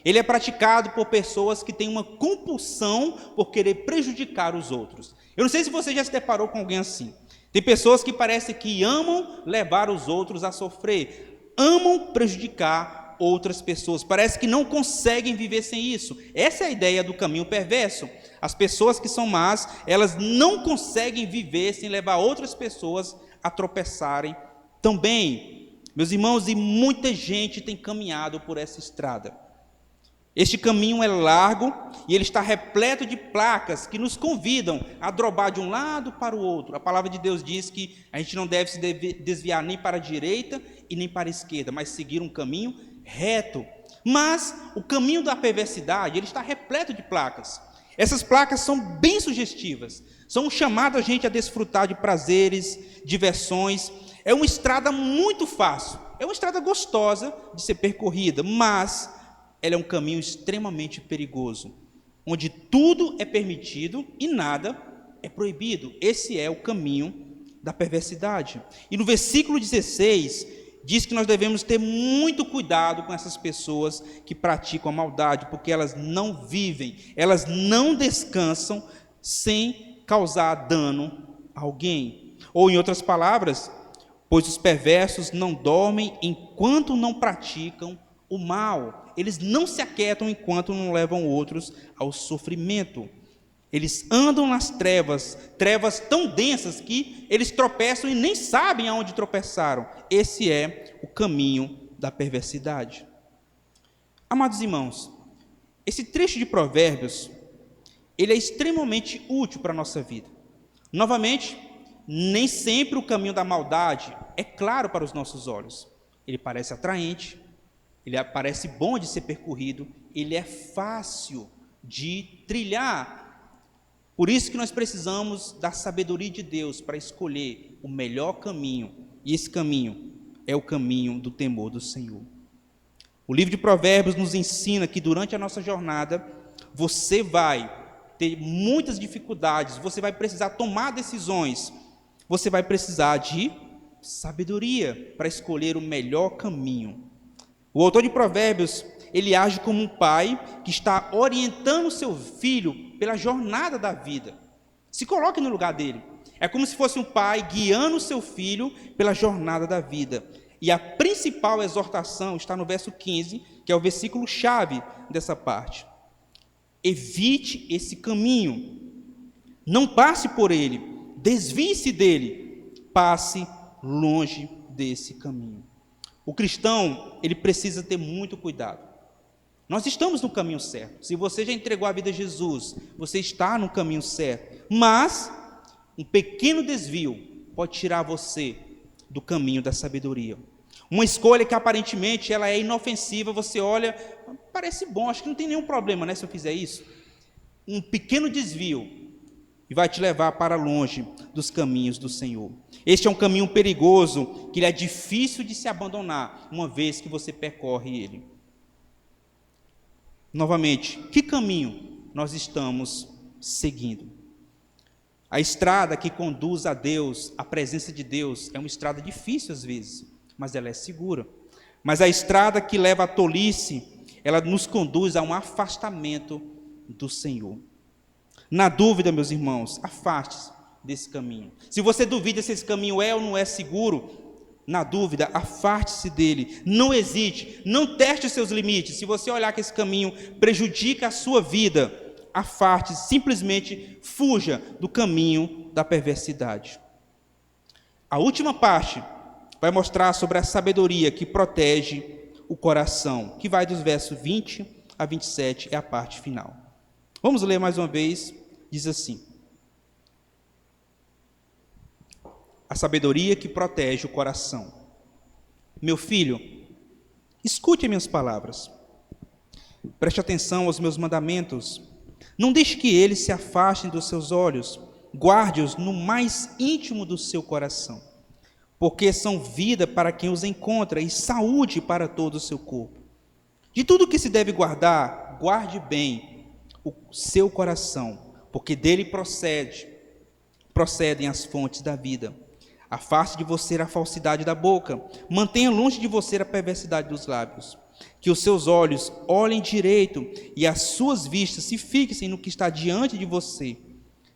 ele é praticado por pessoas que têm uma compulsão por querer prejudicar os outros. Eu não sei se você já se deparou com alguém assim. Tem pessoas que parecem que amam levar os outros a sofrer, amam prejudicar outras pessoas, parece que não conseguem viver sem isso. Essa é a ideia do caminho perverso. As pessoas que são más, elas não conseguem viver sem levar outras pessoas a tropeçarem também. Meus irmãos, e muita gente tem caminhado por essa estrada. Este caminho é largo e ele está repleto de placas que nos convidam a drobar de um lado para o outro. A palavra de Deus diz que a gente não deve se desviar nem para a direita e nem para a esquerda, mas seguir um caminho reto. Mas o caminho da perversidade, ele está repleto de placas. Essas placas são bem sugestivas, são chamadas a gente a desfrutar de prazeres, diversões. É uma estrada muito fácil, é uma estrada gostosa de ser percorrida, mas ela é um caminho extremamente perigoso, onde tudo é permitido e nada é proibido. Esse é o caminho da perversidade. E no versículo 16, diz que nós devemos ter muito cuidado com essas pessoas que praticam a maldade, porque elas não vivem, elas não descansam sem causar dano a alguém. Ou, em outras palavras, pois os perversos não dormem enquanto não praticam o mal. Eles não se aquietam enquanto não levam outros ao sofrimento. Eles andam nas trevas, trevas tão densas que eles tropeçam e nem sabem aonde tropeçaram. Esse é o caminho da perversidade. Amados irmãos, esse trecho de Provérbios, ele é extremamente útil para a nossa vida. Novamente, nem sempre o caminho da maldade é claro para os nossos olhos. Ele parece atraente, ele parece bom de ser percorrido, ele é fácil de trilhar. Por isso que nós precisamos da sabedoria de Deus para escolher o melhor caminho, e esse caminho é o caminho do temor do Senhor. O livro de Provérbios nos ensina que durante a nossa jornada, você vai ter muitas dificuldades, você vai precisar tomar decisões, você vai precisar de sabedoria para escolher o melhor caminho. O autor de Provérbios, ele age como um pai que está orientando o seu filho pela jornada da vida. Se coloque no lugar dele. É como se fosse um pai guiando o seu filho pela jornada da vida. E a principal exortação está no verso 15, que é o versículo chave dessa parte. Evite esse caminho, não passe por ele, desvie-se dele, passe longe desse caminho. O cristão, ele precisa ter muito cuidado. Nós estamos no caminho certo. Se você já entregou a vida a Jesus, você está no caminho certo. Mas um pequeno desvio pode tirar você do caminho da sabedoria. Uma escolha que aparentemente ela é inofensiva, você olha, parece bom, acho que não tem nenhum problema, né, se eu fizer isso. Um pequeno desvio e vai te levar para longe dos caminhos do Senhor. Este é um caminho perigoso, que ele é difícil de se abandonar, uma vez que você percorre ele. Novamente, que caminho nós estamos seguindo? A estrada que conduz a Deus, a presença de Deus, é uma estrada difícil às vezes, mas ela é segura. Mas a estrada que leva à tolice, ela nos conduz a um afastamento do Senhor. Na dúvida, meus irmãos, afaste-se desse caminho. Se você duvida se esse caminho é ou não é seguro, na dúvida, afaste-se dele. Não hesite, não teste os seus limites. Se você olhar que esse caminho prejudica a sua vida, afaste-se, simplesmente fuja do caminho da perversidade. A última parte vai mostrar sobre a sabedoria que protege o coração, que vai dos versos 20 a 27, é a parte final. Vamos ler mais uma vez, diz assim: a sabedoria que protege o coração. Meu filho, escute minhas palavras, preste atenção aos meus mandamentos, não deixe que eles se afastem dos seus olhos, guarde-os no mais íntimo do seu coração, porque são vida para quem os encontra e saúde para todo o seu corpo. De tudo que se deve guardar, guarde bem o seu coração, porque dele procedem as fontes da vida. Afaste de você a falsidade da boca, mantenha longe de você a perversidade dos lábios. Que os seus olhos olhem direito e as suas vistas se fixem no que está diante de você.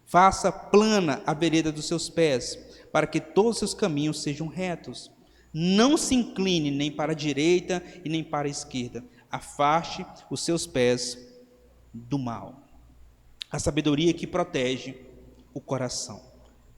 Faça plana a vereda dos seus pés, para que todos os seus caminhos sejam retos. Não se incline nem para a direita e nem para a esquerda. Afaste os seus pés do mal. A sabedoria que protege o coração.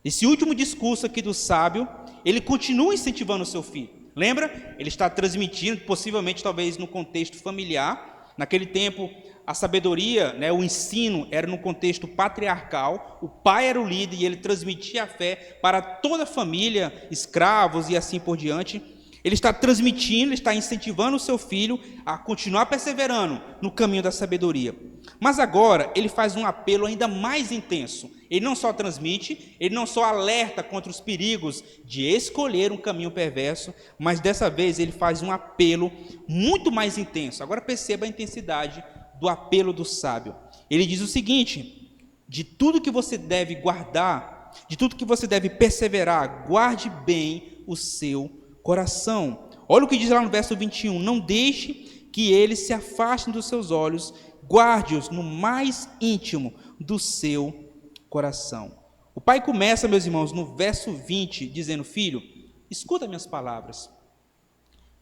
Esse último discurso aqui do sábio, ele continua incentivando o seu filho. Lembra? Ele está transmitindo, possivelmente, talvez no contexto familiar. Naquele tempo, a sabedoria, né, o ensino era no contexto patriarcal. O pai era o líder e ele transmitia a fé para toda a família, escravos e assim por diante. Ele está transmitindo, ele está incentivando o seu filho a continuar perseverando no caminho da sabedoria. Mas agora ele faz um apelo ainda mais intenso. Ele não só transmite, ele não só alerta contra os perigos de escolher um caminho perverso, mas dessa vez ele faz um apelo muito mais intenso. Agora perceba a intensidade do apelo do sábio. Ele diz o seguinte: de tudo que você deve guardar, de tudo que você deve perseverar, guarde bem o seu coração. Olha o que diz lá no verso 21, não deixe que eles se afastem dos seus olhos, guarde-os no mais íntimo do seu coração. O pai começa, meus irmãos, no verso 20, dizendo: filho, escuta minhas palavras,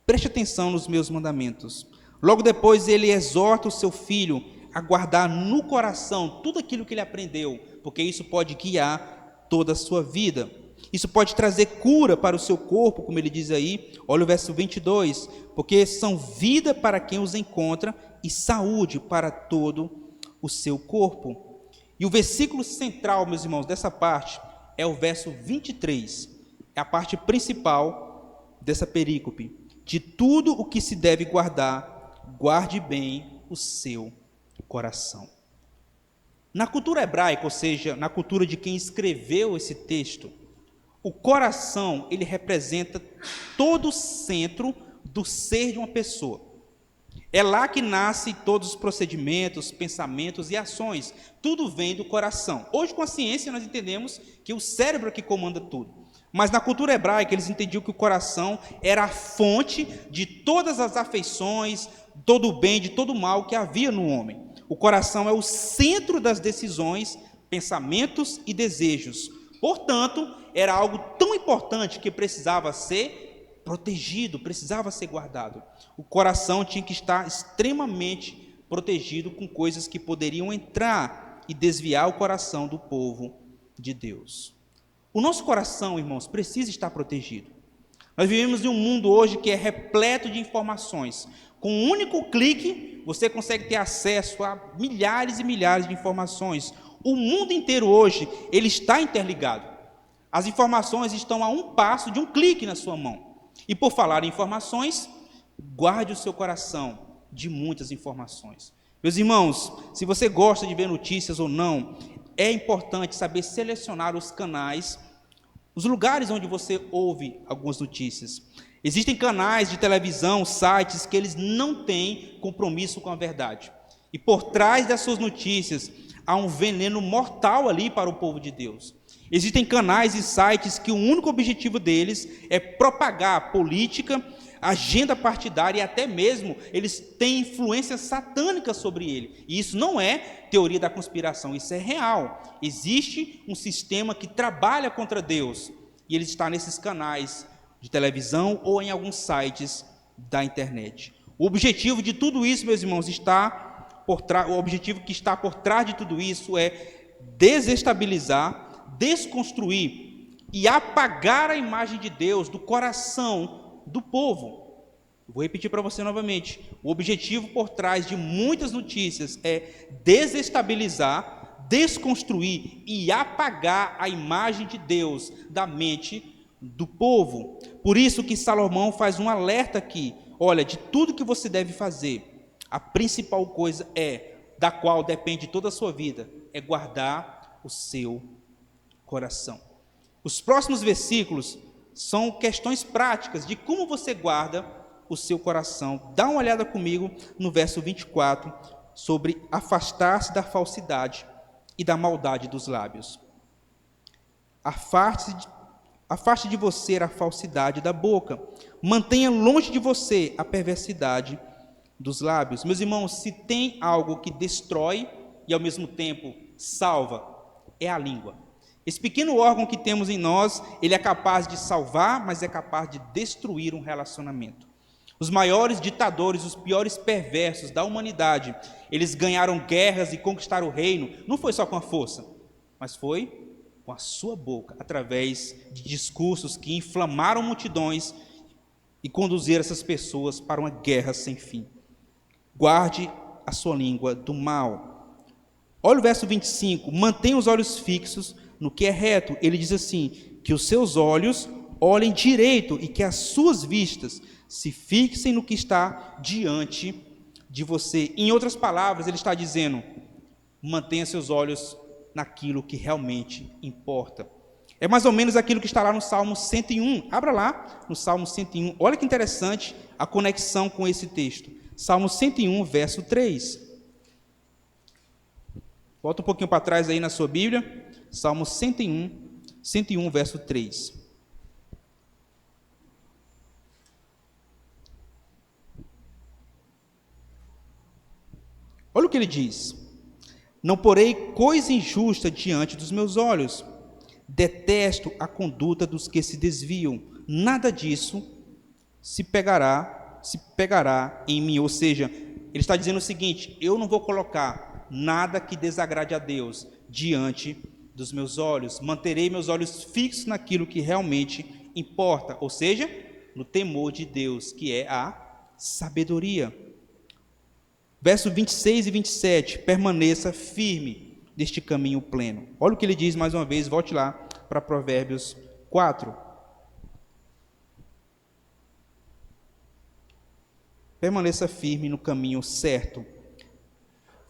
preste atenção nos meus mandamentos. Logo depois ele exorta o seu filho a guardar no coração tudo aquilo que ele aprendeu, porque isso pode guiar toda a sua vida. Isso pode trazer cura para o seu corpo, como ele diz aí. Olha o verso 22, porque são vida para quem os encontra e saúde para todo o seu corpo. E o versículo central, meus irmãos, dessa parte é o verso 23, é a parte principal dessa perícope. De tudo o que se deve guardar, guarde bem o seu coração. Na cultura hebraica, ou seja, na cultura de quem escreveu esse texto, o coração, ele representa todo o centro do ser de uma pessoa. É lá que nascem todos os procedimentos, pensamentos e ações. Tudo vem do coração. Hoje, com a ciência, nós entendemos que o cérebro é que comanda tudo. Mas na cultura hebraica, eles entendiam que o coração era a fonte de todas as afeições, todo o bem, de todo o mal que havia no homem. O coração é o centro das decisões, pensamentos e desejos. Portanto, era algo tão importante que precisava ser protegido, precisava ser guardado. O coração tinha que estar extremamente protegido com coisas que poderiam entrar e desviar o coração do povo de Deus. O nosso coração, irmãos, precisa estar protegido. Nós vivemos em um mundo hoje que é repleto de informações. Com um único clique, você consegue ter acesso a milhares e milhares de informações. O mundo inteiro hoje, ele está interligado. As informações estão a um passo de um clique na sua mão. E por falar em informações, guarde o seu coração de muitas informações. Meus irmãos, se você gosta de ver notícias ou não, é importante saber selecionar os canais, os lugares onde você ouve algumas notícias. Existem canais de televisão, sites que eles não têm compromisso com a verdade. E por trás das suas notícias há um veneno mortal ali para o povo de Deus. Existem canais e sites que o único objetivo deles é propagar política, agenda partidária e até mesmo eles têm influência satânica sobre ele. E isso não é teoria da conspiração, isso é real. Existe um sistema que trabalha contra Deus e ele está nesses canais de televisão ou em alguns sites da internet. O objetivo de tudo isso, meus irmãos, o objetivo que está por trás de tudo isso é desestabilizar, desconstruir e apagar a imagem de Deus do coração do povo. Vou repetir para você novamente. O objetivo por trás de muitas notícias é desestabilizar, desconstruir e apagar a imagem de Deus da mente do povo. Por isso que Salomão faz um alerta aqui. Olha, de tudo que você deve fazer, a principal coisa da qual depende toda a sua vida, é guardar o seu coração. Os próximos versículos são questões práticas de como você guarda o seu coração. Dá uma olhada comigo no verso 24, sobre afastar-se da falsidade e da maldade dos lábios. Afaste de você a falsidade da boca, mantenha longe de você a perversidade dos lábios. Meus irmãos, se tem algo que destrói e ao mesmo tempo salva, é a língua. Esse pequeno órgão que temos em nós, ele é capaz de salvar, mas é capaz de destruir um relacionamento. Os maiores ditadores, os piores perversos da humanidade, eles ganharam guerras e conquistaram o reino, não foi só com a força, mas foi com a sua boca, através de discursos que inflamaram multidões e conduziram essas pessoas para uma guerra sem fim. Guarde a sua língua do mal. Olha o verso 25, mantenha os olhos fixos no que é reto. Ele diz assim, que os seus olhos olhem direito e que as suas vistas se fixem no que está diante de você. Em outras palavras, ele está dizendo, mantenha seus olhos naquilo que realmente importa. É mais ou menos aquilo que está lá no Salmo 101. Abra lá no Salmo 101. Olha que interessante a conexão com esse texto. Salmo 101, verso 3. Volta um pouquinho para trás aí na sua Bíblia. Salmo 101, verso 3. Olha o que ele diz. Não porei coisa injusta diante dos meus olhos. Detesto a conduta dos que se desviam. Nada disso se pegará em mim. Ou seja, ele está dizendo o seguinte, eu não vou colocar nada que desagrade a Deus diante dos meus olhos. Manterei meus olhos fixos naquilo que realmente importa. Ou seja, no temor de Deus, que é a sabedoria. Verso 26 e 27, permaneça firme neste caminho pleno. Olha o que ele diz mais uma vez, volte lá para Provérbios 4. Permaneça firme no caminho certo.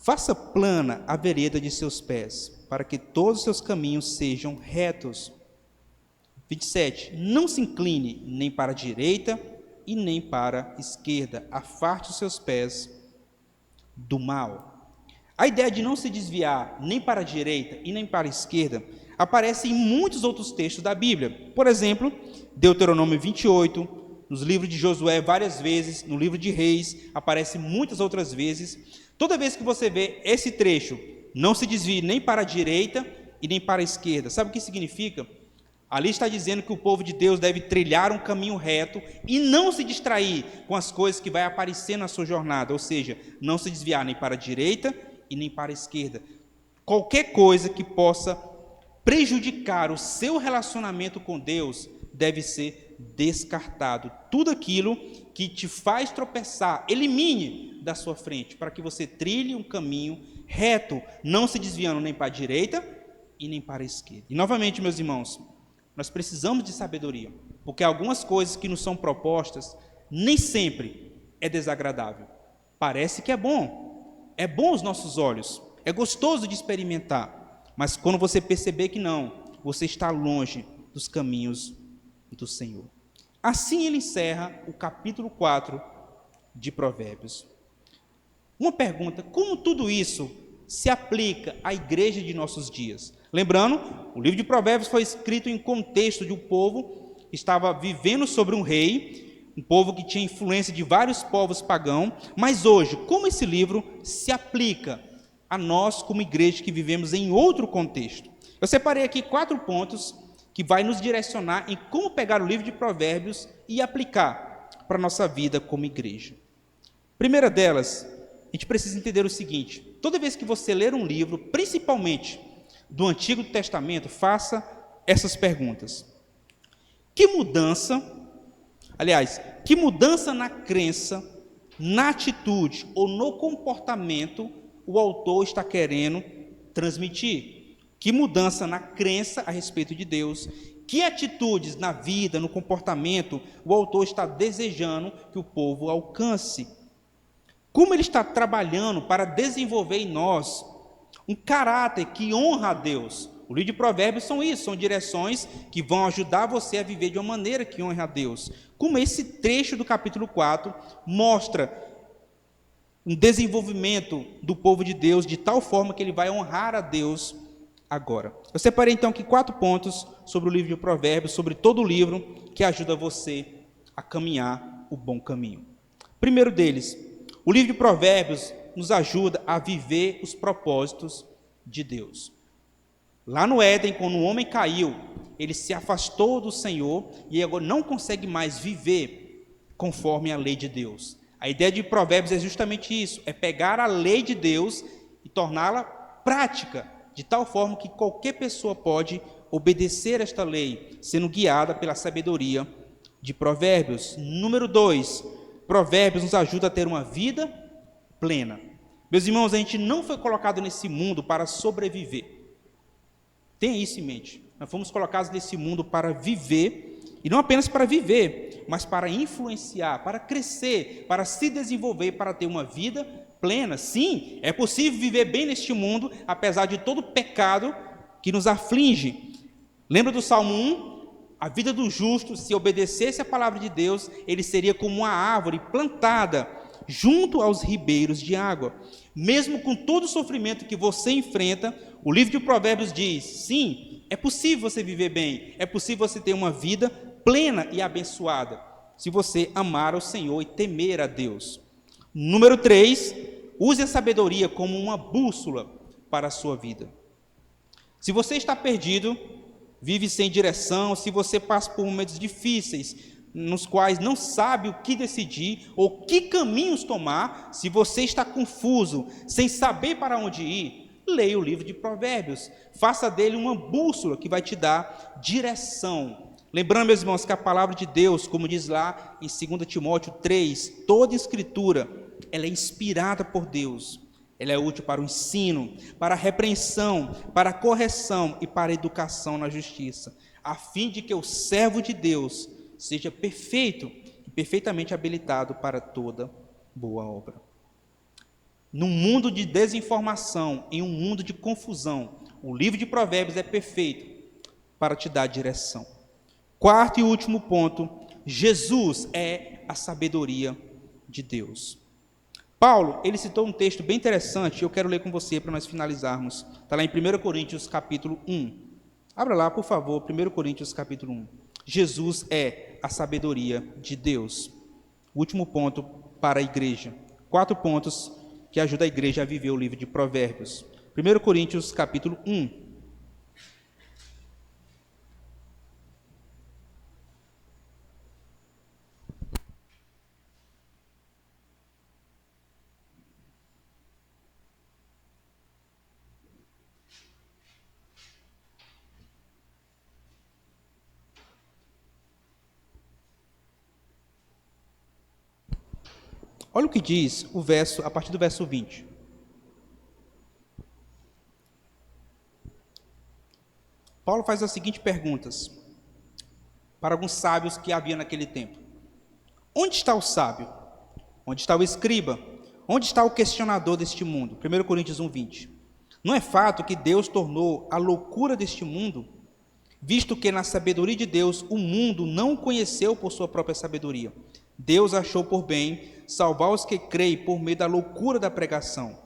Faça plana a vereda de seus pés, para que todos os seus caminhos sejam retos. 27. Não se incline nem para a direita e nem para a esquerda. Afaste os seus pés do mal. A ideia de não se desviar nem para a direita e nem para a esquerda aparece em muitos outros textos da Bíblia. Por exemplo, Deuteronômio 28, nos livros de Josué várias vezes, no livro de Reis, aparece muitas outras vezes. Toda vez que você vê esse trecho, não se desvie nem para a direita e nem para a esquerda. Sabe o que significa? Ali está dizendo que o povo de Deus deve trilhar um caminho reto e não se distrair com as coisas que vai aparecer na sua jornada, ou seja, não se desviar nem para a direita e nem para a esquerda. Qualquer coisa que possa prejudicar o seu relacionamento com Deus deve ser descartado. Tudo aquilo que te faz tropeçar, elimine da sua frente, para que você trilhe um caminho reto, não se desviando nem para a direita e nem para a esquerda. E novamente, meus irmãos, nós precisamos de sabedoria, porque algumas coisas que nos são propostas, nem sempre é desagradável. Parece que é bom aos nossos olhos, é gostoso de experimentar, mas quando você perceber que não, você está longe dos caminhos do Senhor. Assim ele encerra o capítulo 4 de Provérbios. Uma pergunta: como tudo isso se aplica à igreja de nossos dias? Lembrando, o livro de Provérbios foi escrito em contexto de um povo que estava vivendo sobre um rei, um povo que tinha influência de vários povos pagãos, mas hoje, como esse livro se aplica a nós como igreja que vivemos em outro contexto? Eu separei aqui 4 pontos que vai nos direcionar em como pegar o livro de Provérbios e aplicar para a nossa vida como igreja. Primeira delas, a gente precisa entender o seguinte: toda vez que você ler um livro, principalmente do Antigo Testamento, faça essas perguntas. Que mudança na crença, na atitude ou no comportamento o autor está querendo transmitir? Que mudança na crença a respeito de Deus, que atitudes na vida, no comportamento, o autor está desejando que o povo alcance? Como ele está trabalhando para desenvolver em nós um caráter que honra a Deus? O livro de Provérbios são isso, são direções que vão ajudar você a viver de uma maneira que honre a Deus. Como esse trecho do capítulo 4 mostra um desenvolvimento do povo de Deus de tal forma que ele vai honrar a Deus agora. Eu separei então aqui 4 pontos sobre o livro de Provérbios, sobre todo o livro, que ajuda você a caminhar o bom caminho. Primeiro deles, o livro de Provérbios nos ajuda a viver os propósitos de Deus. Lá no Éden, quando o homem caiu, ele se afastou do Senhor e agora não consegue mais viver conforme a lei de Deus. A ideia de Provérbios é justamente isso, é pegar a lei de Deus e torná-la prática, de tal forma que qualquer pessoa pode obedecer esta lei, sendo guiada pela sabedoria de Provérbios. Número 2, Provérbios nos ajuda a ter uma vida plena. Meus irmãos, a gente não foi colocado nesse mundo para sobreviver. Tenha isso em mente. Nós fomos colocados nesse mundo para viver, e não apenas para viver, mas para influenciar, para crescer, para se desenvolver, para ter uma vida plena. Sim, é possível viver bem neste mundo, apesar de todo o pecado que nos aflige. Lembra do Salmo 1? A vida do justo, se obedecesse a palavra de Deus, ele seria como uma árvore plantada junto aos ribeiros de água. Mesmo com todo o sofrimento que você enfrenta, o livro de Provérbios diz: sim, é possível você viver bem, é possível você ter uma vida plena e abençoada, se você amar ao Senhor e temer a Deus. Número 3, use a sabedoria como uma bússola para a sua vida. Se você está perdido, vive sem direção, se você passa por momentos difíceis, nos quais não sabe o que decidir ou que caminhos tomar, se você está confuso, sem saber para onde ir, leia o livro de Provérbios, faça dele uma bússola que vai te dar direção. Lembrando, meus irmãos, que a palavra de Deus, como diz lá em 2 Timóteo 3, toda escritura, ela é inspirada por Deus, ela é útil para o ensino, para a repreensão, para a correção e para a educação na justiça, a fim de que o servo de Deus seja perfeito e perfeitamente habilitado para toda boa obra. Num mundo de desinformação, em um mundo de confusão, o livro de Provérbios é perfeito para te dar direção. Quarto e último ponto, Jesus é a sabedoria de Deus. Paulo, ele citou um texto bem interessante, eu quero ler com você para nós finalizarmos. Está lá em 1 Coríntios capítulo 1. Abra lá, por favor, 1 Coríntios capítulo 1. Jesus é a sabedoria de Deus. O último ponto para a igreja. 4 pontos que ajudam a igreja a viver o livro de Provérbios. 1 Coríntios capítulo 1. Olha o que diz o verso, a partir do verso 20. Paulo faz as seguintes perguntas para alguns sábios que havia naquele tempo. Onde está o sábio? Onde está o escriba? Onde está o questionador deste mundo? 1 Coríntios 1, 20. Não é fato que Deus tornou a loucura deste mundo, visto que na sabedoria de Deus o mundo não o conheceu por sua própria sabedoria. Deus achou por bem salvar os que creem por meio da loucura da pregação.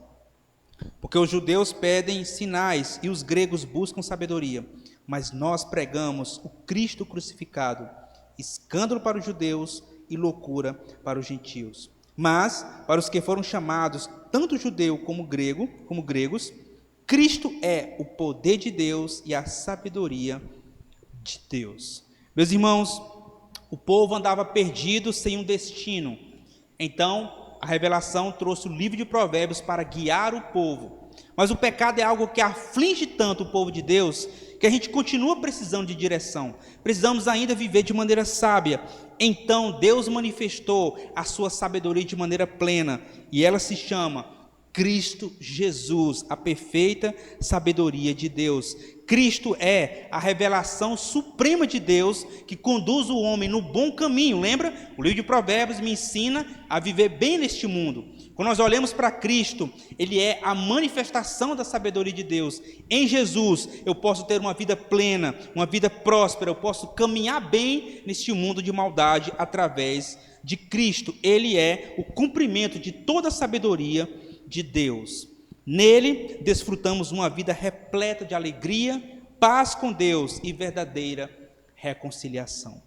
Porque os judeus pedem sinais e os gregos buscam sabedoria. Mas nós pregamos o Cristo crucificado, escândalo para os judeus e loucura para os gentios. Mas, para os que foram chamados, tanto judeu como gregos, Cristo é o poder de Deus e a sabedoria de Deus. Meus irmãos, o povo andava perdido sem um destino. Então, a revelação trouxe o livro de Provérbios para guiar o povo. Mas o pecado é algo que aflige tanto o povo de Deus, que a gente continua precisando de direção. Precisamos ainda viver de maneira sábia. Então, Deus manifestou a sua sabedoria de maneira plena, e ela se chama Cristo Jesus, a perfeita sabedoria de Deus. Cristo é a revelação suprema de Deus que conduz o homem no bom caminho. Lembra? O livro de Provérbios me ensina a viver bem neste mundo. Quando nós olhamos para Cristo, Ele é a manifestação da sabedoria de Deus. Em Jesus, eu posso ter uma vida plena, uma vida próspera, eu posso caminhar bem neste mundo de maldade através de Cristo. Ele é o cumprimento de toda a sabedoria de Deus. Nele, desfrutamos uma vida repleta de alegria, paz com Deus e verdadeira reconciliação.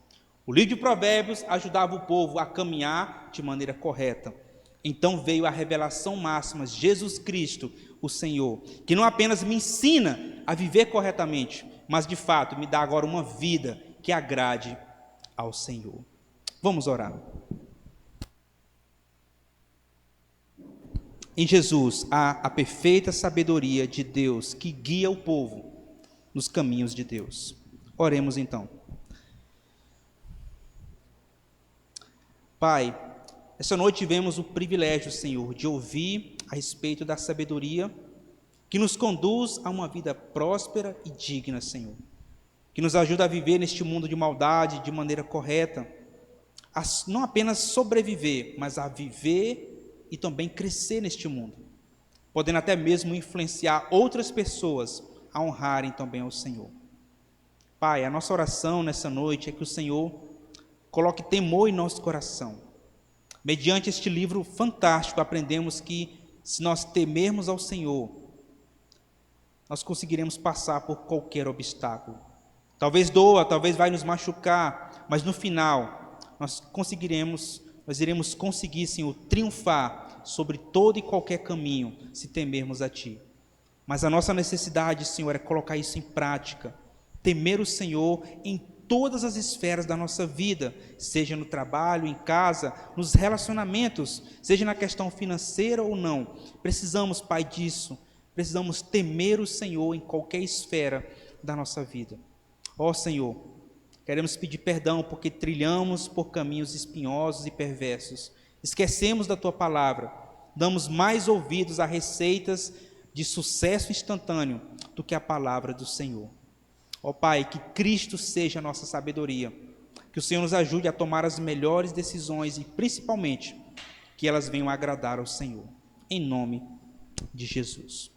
O livro de Provérbios ajudava o povo a caminhar de maneira correta. Então veio a revelação máxima, Jesus Cristo, o Senhor, que não apenas me ensina a viver corretamente, mas de fato me dá agora uma vida que agrade ao Senhor. Vamos orar. Em Jesus há a perfeita sabedoria de Deus que guia o povo nos caminhos de Deus. Oremos então. Pai, essa noite tivemos o privilégio, Senhor, de ouvir a respeito da sabedoria que nos conduz a uma vida próspera e digna, Senhor. Que nos ajuda a viver neste mundo de maldade de maneira correta, a não apenas sobreviver, mas a viver e também crescer neste mundo, podendo até mesmo influenciar outras pessoas a honrarem também ao Senhor. Pai, a nossa oração nessa noite é que o Senhor coloque temor em nosso coração. Mediante este livro fantástico, aprendemos que se nós temermos ao Senhor, nós conseguiremos passar por qualquer obstáculo. Talvez doa, talvez vai nos machucar, mas no final nós iremos conseguir, Senhor, triunfar sobre todo e qualquer caminho, se temermos a Ti. Mas a nossa necessidade, Senhor, é colocar isso em prática, temer o Senhor em todas as esferas da nossa vida, seja no trabalho, em casa, nos relacionamentos, seja na questão financeira ou não. Precisamos, Pai, disso, precisamos temer o Senhor em qualquer esfera da nossa vida. Ó Senhor, queremos pedir perdão porque trilhamos por caminhos espinhosos e perversos. Esquecemos da Tua palavra. Damos mais ouvidos a receitas de sucesso instantâneo do que a palavra do Senhor. Ó Pai, que Cristo seja a nossa sabedoria. Que o Senhor nos ajude a tomar as melhores decisões e principalmente que elas venham a agradar ao Senhor. em nome de Jesus.